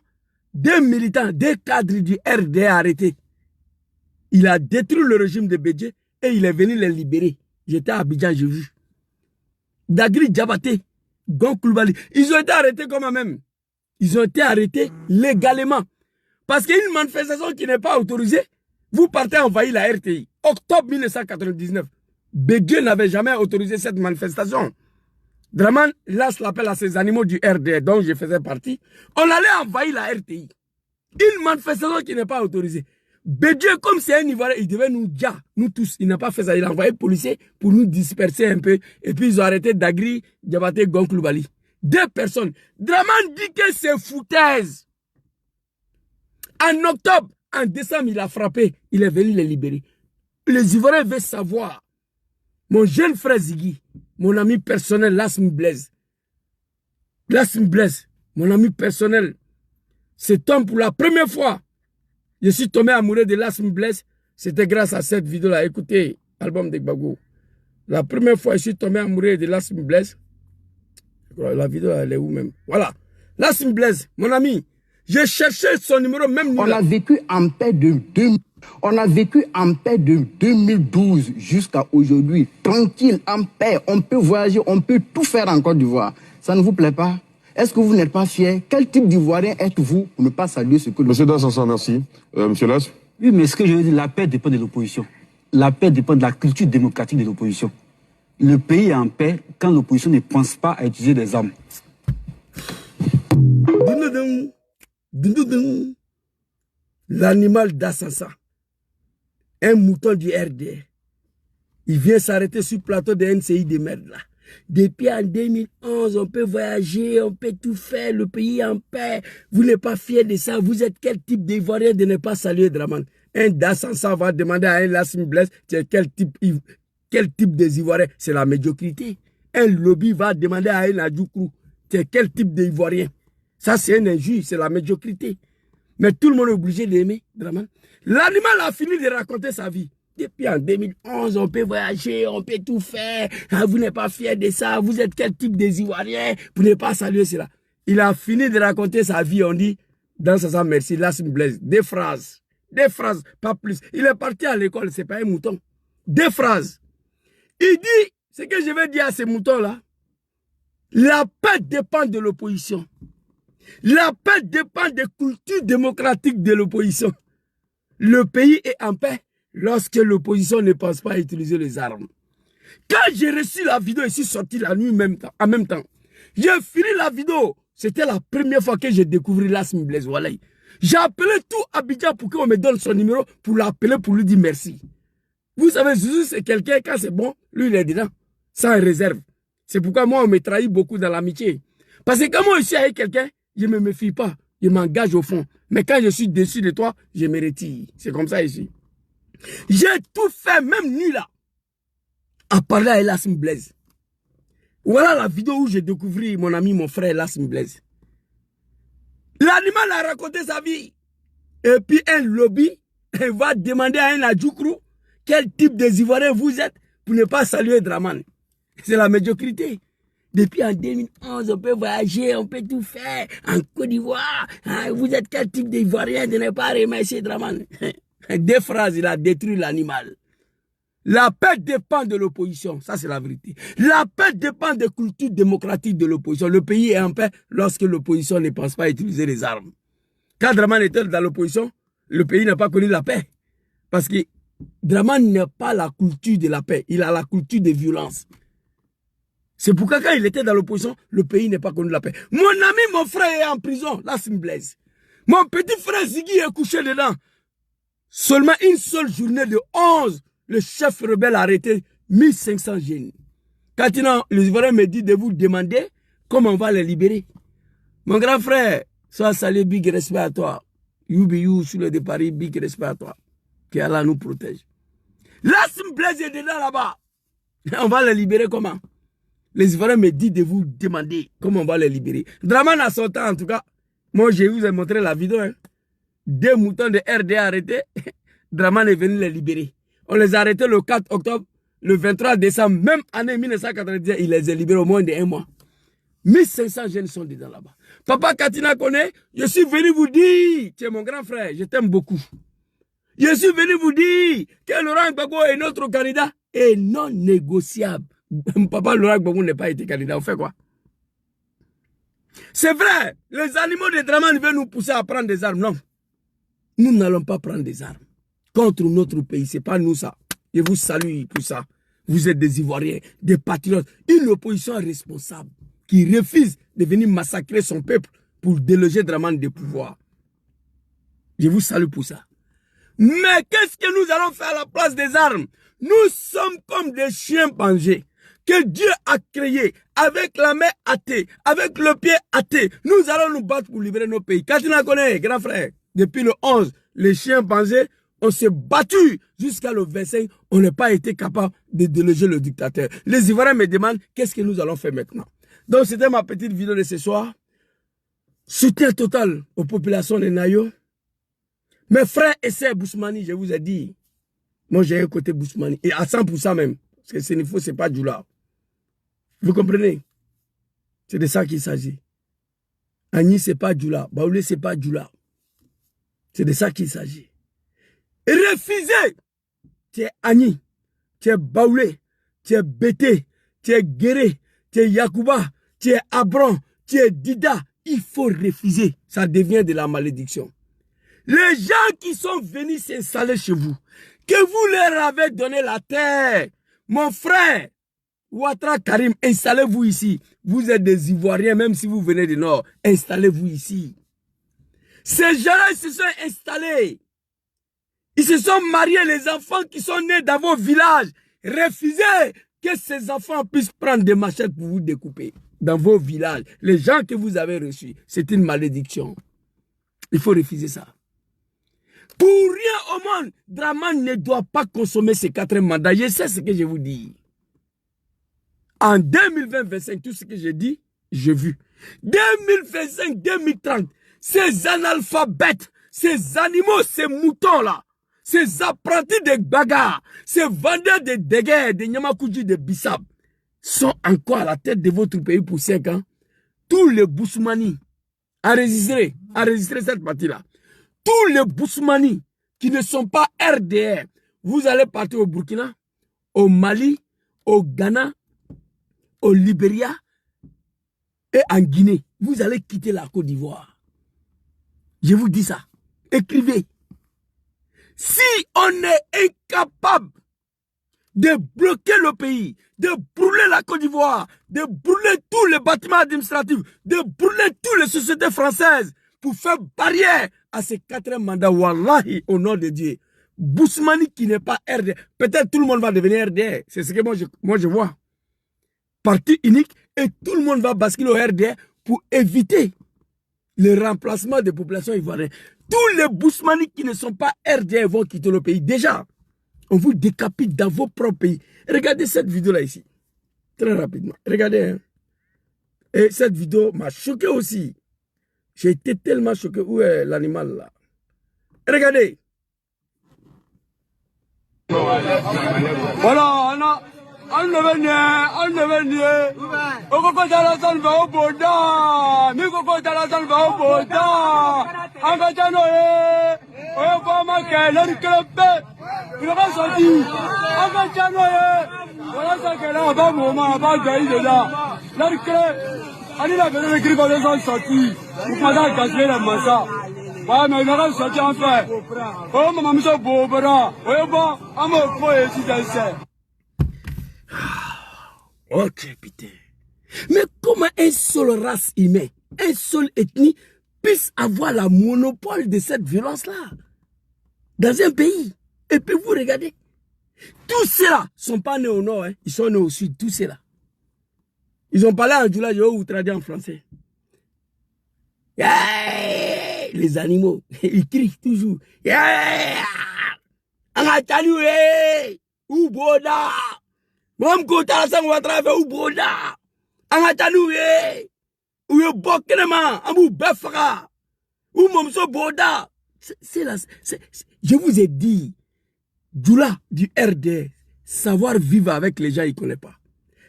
2 militants, 2 cadres du RD arrêtés. Il a détruit le régime de Bédje et il est venu les libérer. J'étais à Abidjan, j'ai vu. Dagri Diabaté, Gon Koulibaly, ils ont été arrêtés comme même. Ils ont été arrêtés légalement. Parce qu'une manifestation qui n'est pas autorisée, vous partez envahir la RTI. Octobre 1999. Bédje n'avait jamais autorisé cette manifestation. Draman lance l'appel à ces animaux du RD dont je faisais partie. On allait envahir la RTI. Une manifestation qui n'est pas autorisée. Bédieu, comme c'est un Ivoirien, il devait nous dire, nous tous. Il n'a pas fait ça. Il a envoyé les policiers pour nous disperser un peu. Et puis ils ont arrêté Dagri, Diabaté, Gonkloubali. 2 personnes. Draman dit que c'est foutaise. En octobre, en décembre, il a frappé. Il est venu les libérer. Les Ivoiriens veulent savoir. Mon jeune frère Ziggy, mon ami personnel, Lassm Blaise. Lassm Blaise, mon ami personnel. Cet homme, pour la première fois, je suis tombé amoureux de Lassm Blaise. C'était grâce à cette vidéo-là. Écoutez, album de Gbagbo. La première fois, je suis tombé amoureux de Lassm Blaise. La vidéo, elle est où même? Voilà. Lassm Blaise, mon ami. J'ai cherché son numéro même. On a vécu en paix de 2012 jusqu'à aujourd'hui. Tranquille, en paix. On peut voyager, on peut tout faire en Côte d'Ivoire. Ça ne vous plaît pas? Est-ce que vous n'êtes pas fier? Quel type d'Ivoirien êtes-vous pour ne pas saluer ce que... Monsieur Dassansan, merci. Monsieur Lass? Oui, mais ce que je veux dire, la paix dépend de l'opposition. La paix dépend de la culture démocratique de l'opposition. Le pays est en paix quand l'opposition ne pense pas à utiliser des armes. L'animal d'Assassa, un mouton du RDR, il vient s'arrêter sur le plateau de NCI de merde là. Depuis en 2011, on peut voyager, on peut tout faire, le pays est en paix. Vous n'êtes pas fiers de ça. Vous êtes quel type d'Ivoirien de ne pas saluer Draman? Un Dassansa va demander à un Lassm Blaise quel type des Ivoiriens? C'est la médiocrité. Un lobby va demander à un Adjoukrou quel type d'Ivoirien? Ça, c'est un injure, c'est la médiocrité. Mais tout le monde est obligé d'aimer Draman. L'animal a fini de raconter sa vie. Depuis en 2011, on peut voyager, on peut tout faire. Vous n'êtes pas fiers de ça. Vous êtes quel type des Ivoiriens? Vous n'êtes pas saluer cela. Il a fini de raconter sa vie. On dit, dans sa merci, Lassm Blaise. Des phrases, pas plus. Il est parti à l'école, c'est pas un mouton. 2 phrases. Il dit, ce que je vais dire à ces moutons-là, la paix dépend de l'opposition. La paix dépend des cultures démocratiques de l'opposition. Le pays est en paix lorsque l'opposition ne pense pas à utiliser les armes. Quand j'ai reçu la vidéo, je suis sorti la nuit en même temps. J'ai fini la vidéo. C'était la première fois que j'ai découvert Lassm Blaise. Voilà. J'ai appelé tout Abidjan pour qu'on me donne son numéro, pour l'appeler, pour lui dire merci. Vous savez, Zouzou, c'est quelqu'un, quand c'est bon, lui, il est dedans, sans réserve. C'est pourquoi moi, on me trahit beaucoup dans l'amitié. Parce que quand moi, je suis avec quelqu'un, je ne me méfie pas. Je m'engage au fond. Mais quand je suis déçu de toi, je me retire. C'est comme ça ici. J'ai tout fait, même nuit là, à parler à Lassm Blaise. Voilà la vidéo où j'ai découvert mon ami, mon frère Lassm Blaise. L'animal a raconté sa vie. Et puis un lobby va demander à un Adjoukrou quel type des Ivoiriens vous êtes pour ne pas saluer Draman. C'est la médiocrité. Depuis en 2011, on peut voyager, on peut tout faire. En Côte d'Ivoire, vous êtes quel type d'Ivoirien de ne pas remercier Draman? 2 phrases, il a détruit l'animal. La paix dépend de l'opposition. Ça, c'est la vérité. La paix dépend des cultures démocratiques de l'opposition. Le pays est en paix lorsque l'opposition ne pense pas à utiliser les armes. Quand Draman était dans l'opposition, le pays n'a pas connu la paix. Parce que Draman n'a pas la culture de la paix. Il a la culture de violence. C'est pourquoi quand il était dans l'opposition, le pays n'a pas connu la paix. Mon ami, mon frère est en prison, Lassm Blaise. Mon petit frère Ziggy est couché dedans. Seulement une seule journée de 11, le chef rebelle a arrêté 1500 jeunes. Quand les Ivoiriens me disent de vous demander comment on va les libérer. Mon grand frère, sois salué, big respect à toi. You be you sur le départ, big respect à toi. Que Allah nous protège. Lassm Blaise est dedans là-bas. On va les libérer comment? Les Ivoiriens me disent de vous demander comment on va les libérer. Draman a son temps en tout cas. Moi je vous ai montré la vidéo. 2 moutons de RD arrêtés. Draman est venu les libérer. On les a arrêtés le 4 octobre. Le 23 décembre, même année 1990, il les a libérés au moins de 1 mois. 1500 jeunes sont dedans là-bas. Papa Katina connaît, je suis venu vous dire, tu es mon grand frère, je t'aime beaucoup. Je suis venu vous dire que Laurent Gbagbo est notre candidat et non négociable. Papa Laurent Gbagbo n'a pas été candidat, on fait quoi? C'est vrai, les animaux de Draman veulent nous pousser à prendre des armes, non. Nous n'allons pas prendre des armes contre notre pays, c'est pas nous ça. Je vous salue pour ça. Vous êtes des Ivoiriens, des patriotes, une opposition responsable qui refuse de venir massacrer son peuple pour déloger Draman des pouvoirs. Je vous salue pour ça. Mais qu'est-ce que nous allons faire à la place des armes? Nous sommes comme des chiens pangés que Dieu a créés avec la main athée, avec le pied athée. Nous allons nous battre pour libérer nos pays. Katina connaît, grand frère, depuis le 11, les chiens pangés, on s'est battu jusqu'à le 25. On n'a pas été capable de déloger le dictateur. Les Ivoiriens me demandent qu'est-ce que nous allons faire maintenant. Donc c'était ma petite vidéo de ce soir. Soutien total aux populations de Nayo. Mes frères et sœurs Bousmani, je vous ai dit. Moi j'ai un côté Bousmani. Et à 100% même. Parce que ce n'est faux, c'est pas Djoula. Vous comprenez? C'est de ça qu'il s'agit. Agni, c'est pas Djoula. Baoulé, c'est pas Djoula. C'est de ça qu'il s'agit. Refusez. Tu es Agni. Tu es Baoulé. Tu es Bété. Tu es Guéré. Tu es Yakouba. Tu es Abron. Tu es Dida. Il faut refuser. Ça devient de la malédiction. Les gens qui sont venus s'installer chez vous, que vous leur avez donné la terre, mon frère, Ouattara Karim, installez-vous ici. Vous êtes des Ivoiriens, même si vous venez du Nord, installez-vous ici. Ces gens-là, ils se sont installés. Ils se sont mariés, les enfants qui sont nés dans vos villages. Refusez que ces enfants puissent prendre des machettes pour vous découper. Dans vos villages, les gens que vous avez reçus, c'est une malédiction. Il faut refuser ça. Pour rien au monde, Draman ne doit pas consommer ces 4 mandats. Je sais ce que je vous dis. En 2020-2025, tout ce que j'ai dit, j'ai vu. 2025-2030, ces analphabètes, ces animaux, ces moutons-là, ces apprentis de bagarres, ces vendeurs de dégâts, de Nyamakoudji, de Bissab, sont encore à la tête de votre pays pour 5 ans. Tous les Bousmani, enregistrez cette partie-là. Tous les Bousmani qui ne sont pas RDR, vous allez partir au Burkina, au Mali, au Ghana, au Libéria et en Guinée. Vous allez quitter la Côte d'Ivoire. Je vous dis ça. Écrivez. Si on est incapable de bloquer le pays, de brûler la Côte d'Ivoire, de brûler tous les bâtiments administratifs, de brûler toutes les sociétés françaises pour faire barrière à ces 4 mandats, wallahi, au nom de Dieu. Bousmani qui n'est pas RDR, peut-être tout le monde va devenir RDR. C'est ce que moi je vois. Parti unique et tout le monde va basculer au RDR pour éviter le remplacement des populations ivoiriennes. Tous les Bousmani qui ne sont pas RDR vont quitter le pays. Déjà, on vous décapite dans vos propres pays. Regardez cette vidéo-là ici. Très rapidement. Regardez. Hein. Et cette vidéo m'a choqué aussi. J'ai été tellement choqué. Où est l'animal là? Regardez. Voilà, on ne venait. Au coco de la zone va au Boda. Mi coco de la zone va au Boda. En Gatanoé. On va manquer l'enculé. Il va sortir. En Gatanoé. Voilà ça qu'elle a. Avant moment, avant Gaï de là. L'enculé. Allez la venue de grippe de son sorti. Vous pouvez casser la massa. Ouais, mais il va sortir en fait. Oh, maman, je suis beau, bras. Ouais, bon, à mon foyer, si c'est ça. Ok, putain. Mais comment une seule race humaine, une seule ethnie puisse avoir la monopole de cette violence-là dans un pays? Et puis vous regardez, tous ceux-là ne sont pas nés au nord, hein. Ils sont nés au sud, tous ceux-là. Ils ont parlé en Djoula, ou traduit en français. Yeah, les animaux, ils crient toujours. Yeah, ou Boda. Mam kota la sang Ouattara fe ou Boda. Angatanouye. Ou ye bokenema. Amou befra. Ou momso Boda. C'est là. Je vous ai dit, Djoula du RD, savoir vivre avec les gens, il ne connaît pas.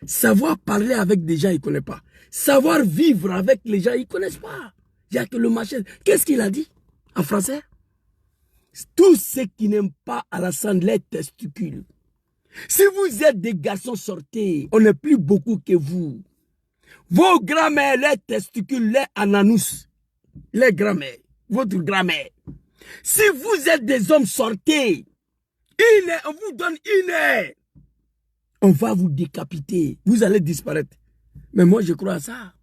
Savoir parler avec des gens, il ne connaît pas. Savoir vivre avec les gens, ils ne connaissent pas. Il n'y a que le machin. Qu'est-ce qu'il a dit en français? Tous ceux qui n'aiment pas Alassane, les testicules. Si vous êtes des garçons, sortez. On n'est plus beaucoup que vous. Vos grands-mères, les testicules, les ananous. Les grands-mères. Votre grand-mère. Si vous êtes des hommes, sortez. On vous donne 1 heure. On va vous décapiter. Vous allez disparaître. Mais moi, je crois à ça.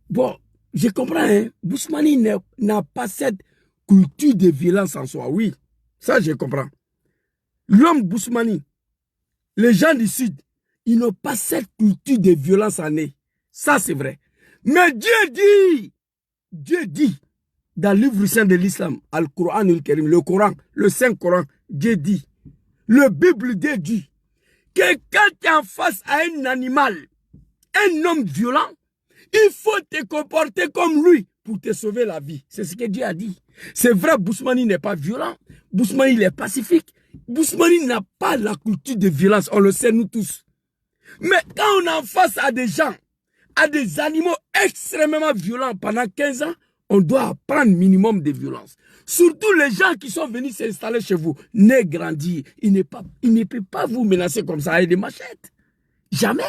Bon, je comprends. Hein? Bousmani n'a pas cette culture de violence en soi, oui. Ça, je comprends. L'homme Bousmani, les gens du Sud, ils n'ont pas cette culture de violence en eux. Ça, c'est vrai. Mais Dieu dit, dans le livre saint de l'islam, Al-Qur'an al-Karim, le Coran, le Saint-Coran, Dieu dit, le Bible dit, que quand tu es en face à un animal, un homme violent, il faut te comporter comme lui pour te sauver la vie. C'est ce que Dieu a dit. C'est vrai, Bousmani n'est pas violent. Bousmani, il est pacifique. Bousmani n'a pas la culture de violence. On le sait, nous tous. Mais quand on est en face à des gens, à des animaux extrêmement violents pendant 15 ans, on doit apprendre minimum de violence. Surtout les gens qui sont venus s'installer chez vous, nés grandir. Il ne peut pas vous menacer comme ça avec des machettes. Jamais.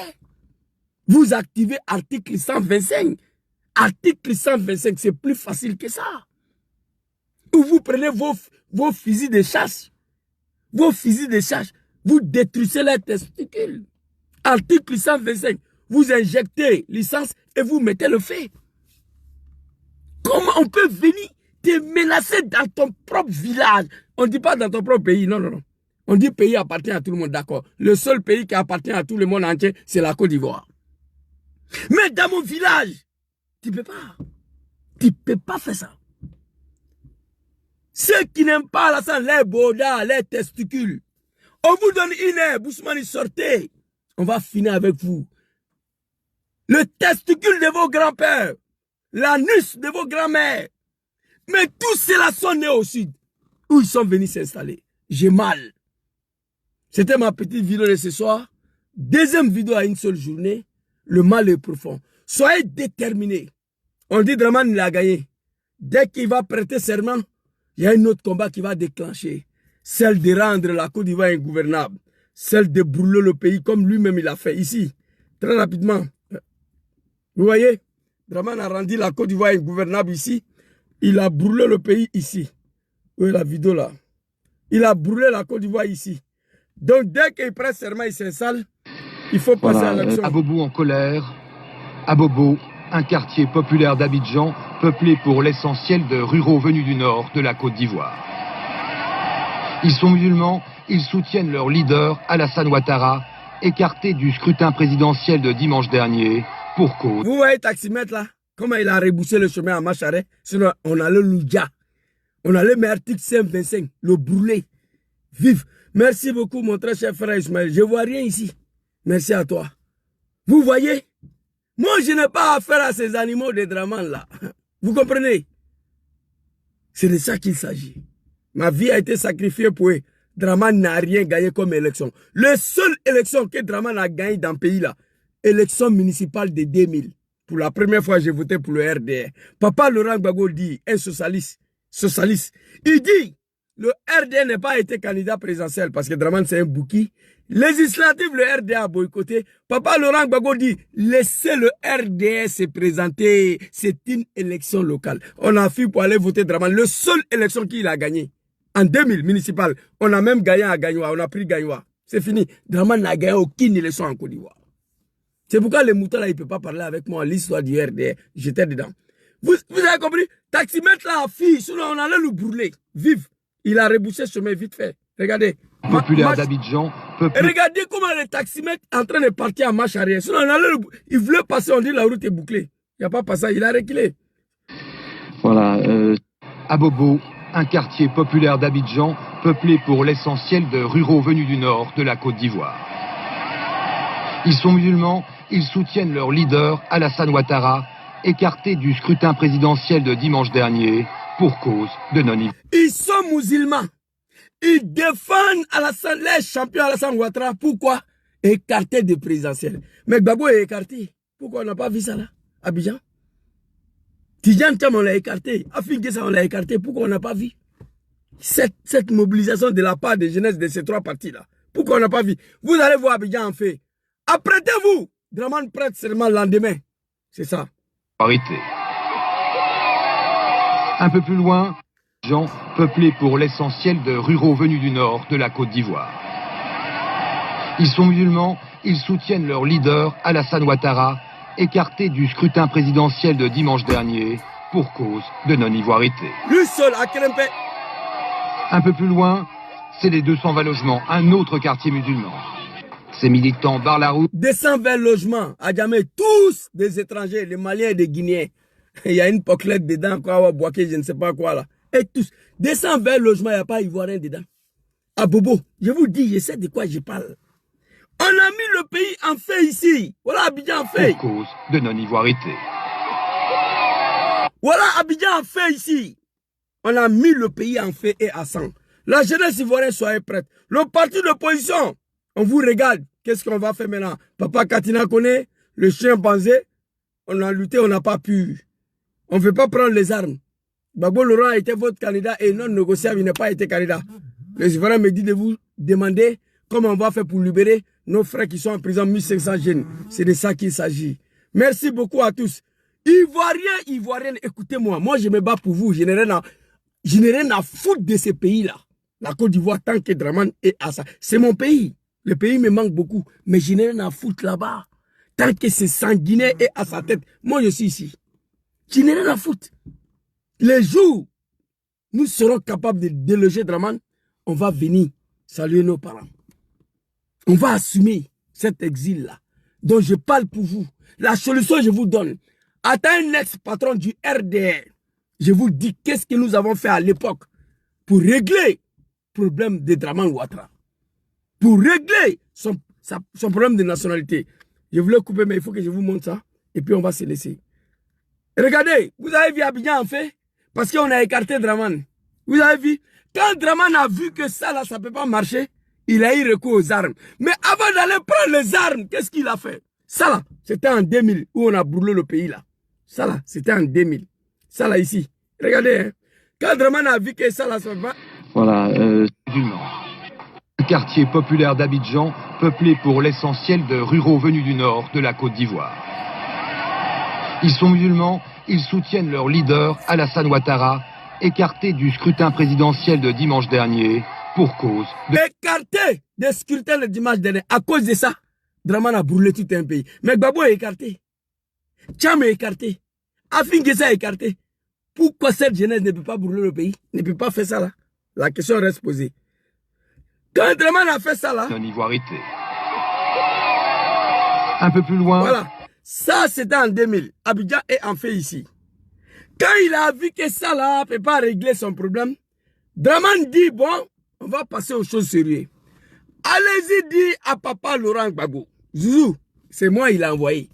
Vous activez article 125. Article 125, c'est plus facile que ça. Ou vous prenez vos fusils de chasse. Vos fusils de chasse, vous détruisez les testicules. Article 125, vous injectez l'essence et vous mettez le feu. Comment on peut venir te menacer dans ton propre village? On ne dit pas dans ton propre pays, non, non, non. On dit pays appartient à tout le monde, d'accord. Le seul pays qui appartient à tout le monde entier, c'est la Côte d'Ivoire. Mais dans mon village, tu ne peux pas. Tu ne peux pas faire ça. Ceux qui n'aiment pas Alassane, les bodas, les testicules, on vous donne une heure, Bousmani, sortez. On va finir avec vous. Le testicule de vos grands-pères, l'anus de vos grands-mères. Mais tous ceux-là sont nés au sud, où ils sont venus s'installer. J'ai mal. C'était ma petite vidéo de ce soir. Deuxième vidéo à une seule journée. Le mal est profond. Soyez déterminés. On dit Dramane il a gagné. Dès qu'il va prêter serment, il y a un autre combat qui va déclencher. Celle de rendre la Côte d'Ivoire ingouvernable. Celle de brûler le pays comme lui-même il a fait ici. Très rapidement. Vous voyez, Dramane a rendu la Côte d'Ivoire ingouvernable ici. Il a brûlé le pays ici. Où est la vidéo là? Il a brûlé la Côte d'Ivoire ici. Donc dès qu'il prête serment, il s'installe. Il faut passer à l'action. Abobo en colère. Abobo, un quartier populaire d'Abidjan, peuplé pour l'essentiel de ruraux venus du nord de la Côte d'Ivoire. Ils sont musulmans, ils soutiennent leur leader, Alassane Ouattara, écarté du scrutin présidentiel de dimanche dernier, pour cause. Vous voyez taximètre là, comment il a reboussé le chemin à Macharé, sinon on a le Loudia. On a le article 525, le brûlé. Vive. Merci beaucoup mon très cher frère Ismaël. Je ne vois rien ici. Merci à toi. Vous voyez? Moi, je n'ai pas affaire à ces animaux de Dramane là. Vous comprenez? C'est de ça qu'il s'agit. Ma vie a été sacrifiée pour eux. Dramane n'a rien gagné comme élection. La seule élection que Dramane a gagné dans le pays là, élection municipale de 2000. Pour la première fois, j'ai voté pour le RDR. Papa Laurent Gbagbo dit, un socialiste. Il dit, le RDR n'a pas été candidat présidentiel parce que Dramane c'est un bouki. Législative, le RDR a boycotté. Papa Laurent Gbagbo dit, laissez le RDR se présenter. C'est une élection locale. On a fui pour aller voter Dramane. La seule élection qu'il a gagné. En 2000, municipal. On a même gagné à Gagnoua. On a pris Gagnoua. C'est fini. Dramane n'a gagné aucune élection en Côte d'Ivoire. C'est pourquoi les moutons là, ils ne peuvent pas parler avec moi l'histoire du RDR. J'étais dedans. Vous avez compris? Taximètre là, fille, sinon on allait le brûler. Vive. Il a rebouché ce chemin vite fait. Regardez. Populaire d'Abidjan. Regardez comment les taximètres en train de partir en marche arrière. Sinon on allait il voulait passer, on dit la route est bouclée. Il n'y a pas passé, il a reculé. Voilà. Abobo, un quartier populaire d'Abidjan, peuplé pour l'essentiel de ruraux venus du nord de la Côte d'Ivoire. Ils sont musulmans, ils soutiennent leur leader, Alassane Ouattara, écarté du scrutin présidentiel de dimanche dernier pour cause de non-identité. Ils sont musulmans. Ils défendent Alassane, les champions Alassane Ouattara. Pourquoi? Écarté de présidentiel. Mais Gbagbo est écarté. Pourquoi on n'a pas vu ça là? Abidjan. Tidjane Thiam, on l'a écarté. Afingessa, on l'a écarté. Pourquoi on n'a pas vu? Cette mobilisation de la part des jeunesses de ces trois partis là. Pourquoi on n'a pas vu? Vous allez voir Abidjan en fait. Apprêtez-vous. Dramane prête seulement le lendemain. C'est ça. Arrêtez. Un peu plus loin, gens peuplés pour l'essentiel de ruraux venus du nord de la Côte d'Ivoire. Ils sont musulmans, ils soutiennent leur leader, Alassane Ouattara, écarté du scrutin présidentiel de dimanche dernier pour cause de non-ivoirité. Lui seul, à Krempé. Un peu plus loin, c'est les 220 logements, un autre quartier musulman. Ces militants barrent la route. 220 logements, à Djamé, tous des étrangers, les Maliens et des Guinéens. Il y a une poclette dedans, quoi, Boaké, je ne sais pas quoi là. Et tous, 220 logements, il n'y a pas ivoirien dedans. À Bobo, je vous dis, je sais de quoi je parle. On a mis le pays en fait ici. Voilà Abidjan en fait. Pour cause de non-ivoirité. Voilà Abidjan en fait ici. On a mis le pays en fait et à sang. La jeunesse ivoirienne, soyez prête. Le parti d'opposition, on vous regarde. Qu'est-ce qu'on va faire maintenant? Papa Katina connaît, le chimpanzé. On a lutté, on n'a pas pu. On ne veut pas prendre les armes. Gbagbo Laurent a été votre candidat et non négociable, il n'a pas été candidat. Les Ivoiriens me disent de vous demander comment on va faire pour libérer nos frères qui sont en prison, 1500 jeunes. C'est de ça qu'il s'agit. Merci beaucoup à tous. Ivoiriens, Ivoiriennes, écoutez-moi. Moi, je me bats pour vous. Je n'ai rien à foutre de ces pays-là. La Côte d'Ivoire, tant que Dramane est à ça. C'est mon pays. Le pays me manque beaucoup. Mais je n'ai rien à foutre là-bas. Tant que c'est sanguinaire et à sa tête. Moi, je suis ici. Je n'ai rien à foutre. Les jours, nous serons capables de déloger Dramane. On va venir saluer nos parents. On va assumer cet exil-là. Donc je parle pour vous. La solution, je vous donne. Attends un ex-patron du RDR. Je vous dis qu'est-ce que nous avons fait à l'époque pour régler le problème de Dramane Ouattara. Pour régler son problème de nationalité. Je voulais couper, mais il faut que je vous montre ça. Et puis on va se laisser. Regardez, vous avez vu Abidjan en fait? Parce qu'on a écarté Dramane. Vous avez vu? Quand Dramane a vu que ça, là, ça ne peut pas marcher, il a eu recours aux armes. Mais avant d'aller prendre les armes, qu'est-ce qu'il a fait? Ça, là, c'était en 2000, où on a brûlé le pays, là. Ça, là, c'était en 2000. Ça, là, ici. Regardez, hein. Quand Dramane a vu que ça, là, ça ne peut pas... Voilà. Un quartier populaire d'Abidjan, peuplé pour l'essentiel de ruraux venus du nord de la Côte d'Ivoire. Ils sont musulmans, ils soutiennent leur leader, Alassane Ouattara, écarté du scrutin présidentiel de dimanche dernier pour cause de... Écarté du scrutin de dimanche dernier. À cause de ça, Dramane a brûlé tout un pays. Mais Gbagbo est écarté. Tcham est écarté. Afingessa est écarté. Pourquoi cette jeunesse ne peut pas brûler le pays? Ne peut pas faire ça là? La question reste posée. Quand Dramane a fait ça là... non-ivoirité. Un peu plus loin... Voilà. Ça c'était en 2000. Abidjan est en fait ici. Quand il a vu que ça là ne peut pas régler son problème, Dramane dit, bon, on va passer aux choses sérieuses. Allez-y dire à papa Laurent Gbagbo. Zouzou, c'est moi il a envoyé.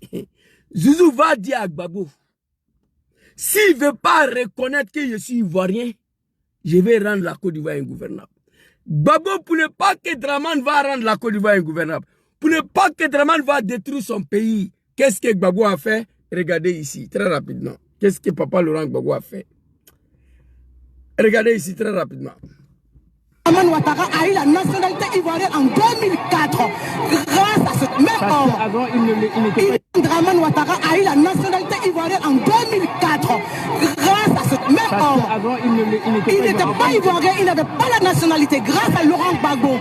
Zouzou va dire à Gbagbo, s'il ne veut pas reconnaître que je suis ivoirien, je vais rendre la Côte d'Ivoire ingouvernable. Gbagbo, pour ne pas que Dramane va rendre la Côte d'Ivoire ingouvernable, pour ne pas que Dramane va détruire son pays, qu'est-ce que Gbagbo a fait? Regardez ici, très rapidement. Qu'est-ce que papa Laurent Gbagbo a fait? Regardez ici très rapidement. Dramane Ouattara a eu la nationalité ivoirienne en 2004 grâce à ce même homme. Avant, Dramane Ouattara a eu la nationalité ivoirienne en 2004 grâce à ce même homme. Avant, il n'était pas ivoirien, il n'avait pas la nationalité grâce à Laurent Gbagbo.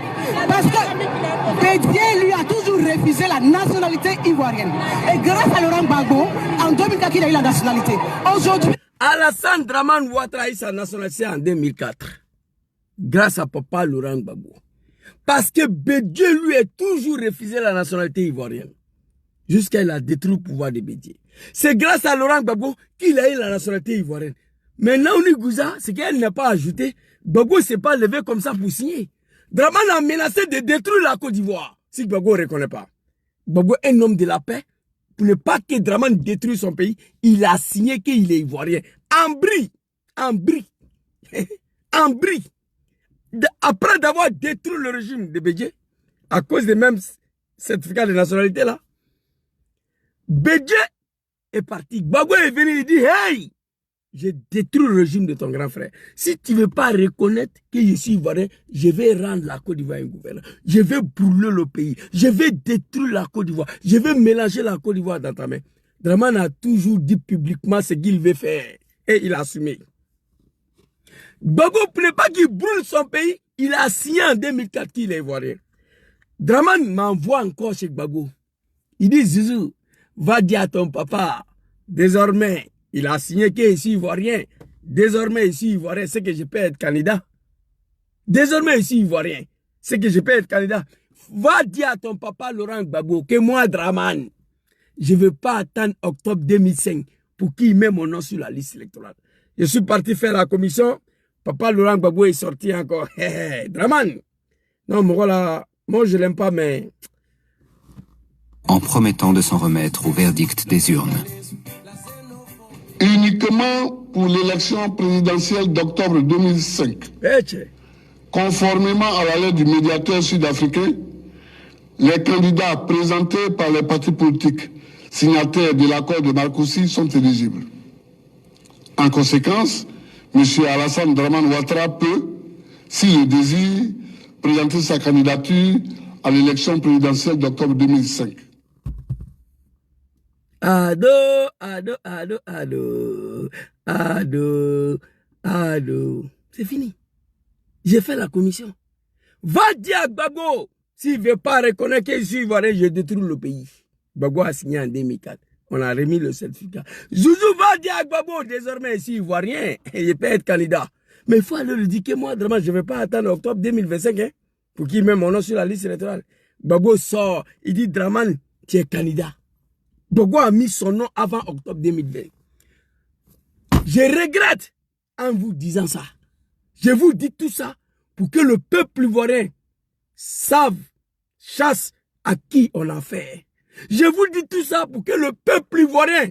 Parce que Bédier lui a toujours refusé la nationalité ivoirienne. Et grâce à Laurent Gbagbo, en 2004, il a eu la nationalité. Aujourd'hui, Alassane Dramane Ouattara a eu sa nationalité en 2004. Grâce à papa Laurent Gbagbo. Parce que Bédier lui a toujours refusé la nationalité ivoirienne. Jusqu'à il a détruit le pouvoir de Bédier. C'est grâce à Laurent Gbagbo qu'il a eu la nationalité ivoirienne. Mais Naouni Gouza, c'est qu'elle n'a pas ajouté. Gbagbo ne s'est pas levé comme ça pour signer. Dramane a menacé de détruire la Côte d'Ivoire. Si Gbagbo ne reconnaît pas. Gbagbo est un homme de la paix. Pour ne pas que Dramane détruise son pays, il a signé qu'il est ivoirien. En bris. En bris. En bris. Après d'avoir détruit le régime de Bédier, à cause des mêmes certificats de nationalité là, Bédier est parti. Gbagbo est venu, il dit, hey, j'ai détruit le régime de ton grand frère. Si tu ne veux pas reconnaître que je suis ivoirien, je vais rendre la Côte d'Ivoire ingouvernable. Je vais brûler le pays. Je vais détruire la Côte d'Ivoire. Je vais mélanger la Côte d'Ivoire dans ta main. Dramane a toujours dit publiquement ce qu'il veut faire. Et il a assumé. Gbagbo, pour ne pas qu'il brûle son pays, il a signé en 2004 qu'il est ivoirien. Dramane m'envoie encore chez Gbagbo. Il dit, Zouzou, va dire à ton papa, désormais, Il a signé qu'ici, Ivoirien. Désormais, ici, Ivoirien, c'est que je peux être candidat. Désormais, ici, Ivoirien, c'est que je peux être candidat. Va dire à ton papa Laurent Gbagbo que moi, Dramane, je ne veux pas attendre octobre 2005 pour qu'il mette mon nom sur la liste électorale. Je suis parti faire la commission. Papa Laurent Gbagbo est sorti encore. Dramane. Non, moi, je ne l'aime pas, mais... En promettant de s'en remettre au verdict des urnes. Uniquement pour l'élection présidentielle d'octobre 2005, conformément à la lettre du médiateur sud-africain, les candidats présentés par les partis politiques signataires de l'accord de Marcoussis sont éligibles. En conséquence, M. Alassane Dramane Ouattara peut, s'il le désire, présenter sa candidature à l'élection présidentielle d'octobre 2005. Ado. C'est fini. J'ai fait la commission. Va dire à Gbagbo, s'il ne veut pas reconnaître que je suis ivoirien, je détruis le pays. Gbagbo a signé en 2004. On a remis le certificat. Zouzou va dire à Gbagbo, désormais, je suis ivoirien, je peux être candidat. Mais il faut aller lui dire que moi, vraiment, je ne vais pas attendre octobre 2025 hein, pour qu'il mette mon nom sur la liste électorale. Gbagbo sort, il dit, Dramane, tu es candidat. Gbagbo a mis son nom avant octobre 2020. Je regrette en vous disant ça. Je vous dis tout ça pour que le peuple ivoirien chasse à qui on a affaire. Je vous dis tout ça pour que le peuple ivoirien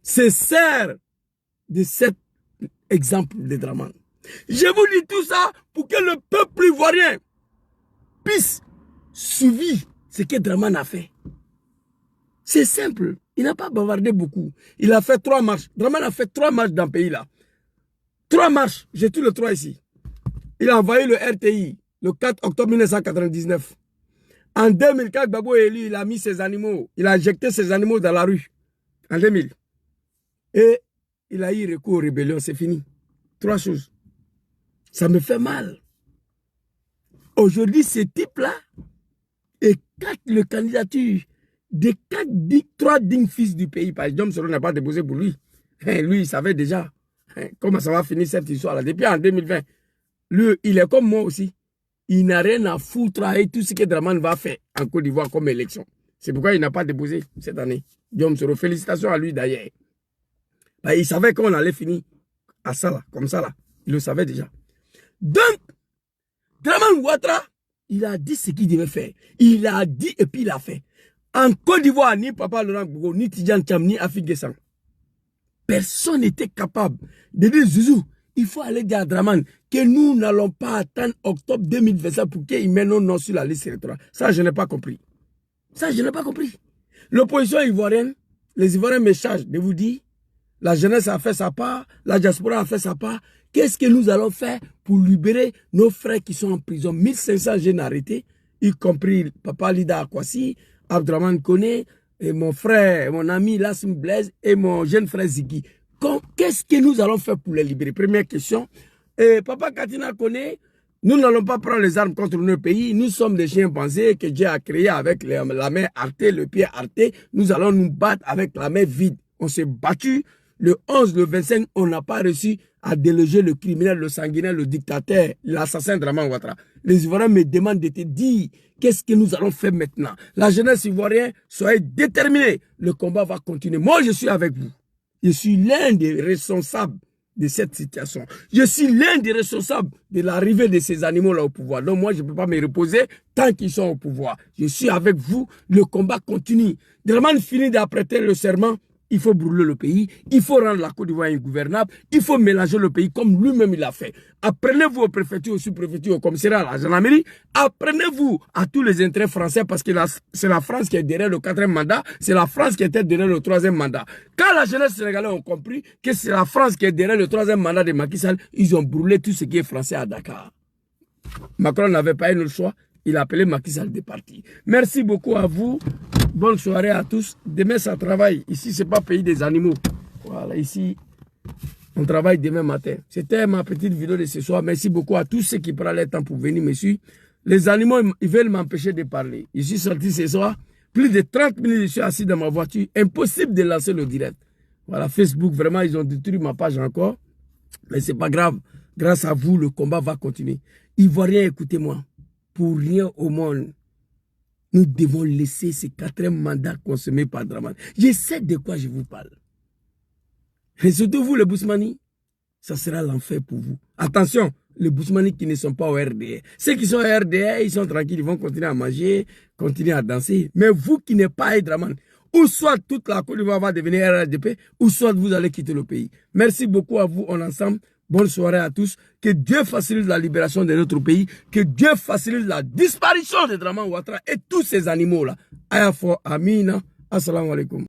se sert de cet exemple de Dramane. Je vous dis tout ça pour que le peuple ivoirien puisse suivre ce que Dramane a fait. C'est simple. Il n'a pas bavardé beaucoup. Il a fait 3 marches. Dramane a fait 3 marches dans le pays là. 3 marches. J'ai tous les 3 ici. Il a envoyé le RTI le 4 octobre 1999. En 2004, Gbagbo est élu, il a mis ses animaux. Il a injecté ses animaux dans la rue. En 2000. Et il a eu recours aux rébellions. C'est fini. 3 choses. Ça me fait mal. Aujourd'hui, ce type-là écarte le candidature des 3 dignes fils du pays. Parce que Diom Soro n'a pas déposé pour lui. Lui, il savait déjà comment ça va finir cette histoire-là. Depuis en 2020, lui, il est comme moi aussi. Il n'a rien à foutre avec tout ce que Dramane va faire en Côte d'Ivoire comme élection. C'est pourquoi il n'a pas déposé cette année. Diom Soro, félicitations à lui d'ailleurs. Il savait qu'on allait finir à ça là, comme ça là. Il le savait déjà. Donc, Dramane Ouattara, il a dit ce qu'il devait faire. Il a dit et puis il a fait. En Côte d'Ivoire, ni Papa Laurent Gbagbo, ni Tidjane Thiam, ni Afik Guessam, personne n'était capable de dire Zouzou, il faut aller dire à Dramane que nous n'allons pas attendre octobre 2025 pour qu'il mette nos noms sur la liste électorale. Ça, je n'ai pas compris. Ça, je n'ai pas compris. L'opposition ivoirienne, les Ivoiriens me chargent de vous dire, la jeunesse a fait sa part, la diaspora a fait sa part. Qu'est-ce que nous allons faire pour libérer nos frères qui sont en prison? 1500 jeunes arrêtés, y compris Papa Lida Akwasi, Abdraman Kone, et mon frère, mon ami Lassim Blaise et mon jeune frère Ziggy. Qu'est-ce que nous allons faire pour les libérer? Première question. Et Papa Katina Kone, nous n'allons pas prendre les armes contre nos pays. Nous sommes des chiens pensés que Dieu a créés avec la main artée, le pied arté. Nous allons nous battre avec la main vide. On s'est battu. Le 11, le 25, on n'a pas réussi à déloger le criminel, le sanguinaire, le dictateur, l'assassin Dramane Ouattara. Les Ivoiriens me demandent de te dire qu'est-ce que nous allons faire maintenant. La jeunesse ivoirienne, soyez déterminés. Le combat va continuer. Moi, je suis avec vous. Je suis l'un des responsables de cette situation. Je suis l'un des responsables de l'arrivée de ces animaux-là au pouvoir. Donc moi, je ne peux pas me reposer tant qu'ils sont au pouvoir. Je suis avec vous. Le combat continue. Dramane finit d'apprêter le serment. Il faut brûler le pays, il faut rendre la Côte d'Ivoire ingouvernable, il faut mélanger le pays comme lui-même il l'a fait. Apprenez-vous aux préfectures, aux sous-préfectures, au commissariat, à la gendarmerie, apprenez-vous à tous les intérêts français parce que c'est la France qui est derrière le 4e mandat, c'est la France qui était derrière le 3e mandat. Quand la jeunesse sénégalaise a compris que c'est la France qui est derrière le 3e mandat de Macky Sall, ils ont brûlé tout ce qui est français à Dakar. Macron n'avait pas eu le choix. Il a appelé Macky Sall de partir. Merci beaucoup à vous. Bonne soirée à tous. Demain, ça travaille. Ici, ce n'est pas pays des animaux. Voilà, ici, on travaille demain matin. C'était ma petite vidéo de ce soir. Merci beaucoup à tous ceux qui prennent le temps pour venir me suivre. Les animaux, ils veulent m'empêcher de parler. Je suis sorti ce soir. Plus de 30 minutes, je suis assis dans ma voiture. Impossible de lancer le direct. Voilà, Facebook, vraiment, ils ont détruit ma page encore. Mais c'est pas grave. Grâce à vous, le combat va continuer. Ivoiriens, écoutez-moi. Pour rien au monde, nous devons laisser ce 4e mandat consommé par Dramane. Je sais de quoi je vous parle. Et surtout vous, les Bousmani, ça sera l'enfer pour vous. Attention, les Bousmani qui ne sont pas au RDR. Ceux qui sont au RDR, ils sont tranquilles, ils vont continuer à manger, continuer à danser. Mais vous qui n'êtes pas à Dramane, ou soit toute la Côte d'Ivoire va devenir RDP, ou soit vous allez quitter le pays. Merci beaucoup à vous, on ensemble. Bonne soirée à tous. Que Dieu facilite la libération de notre pays. Que Dieu facilite la disparition de Dramane Ouattara et tous ces animaux-là. Ayafo Amina. Assalamu alaikum.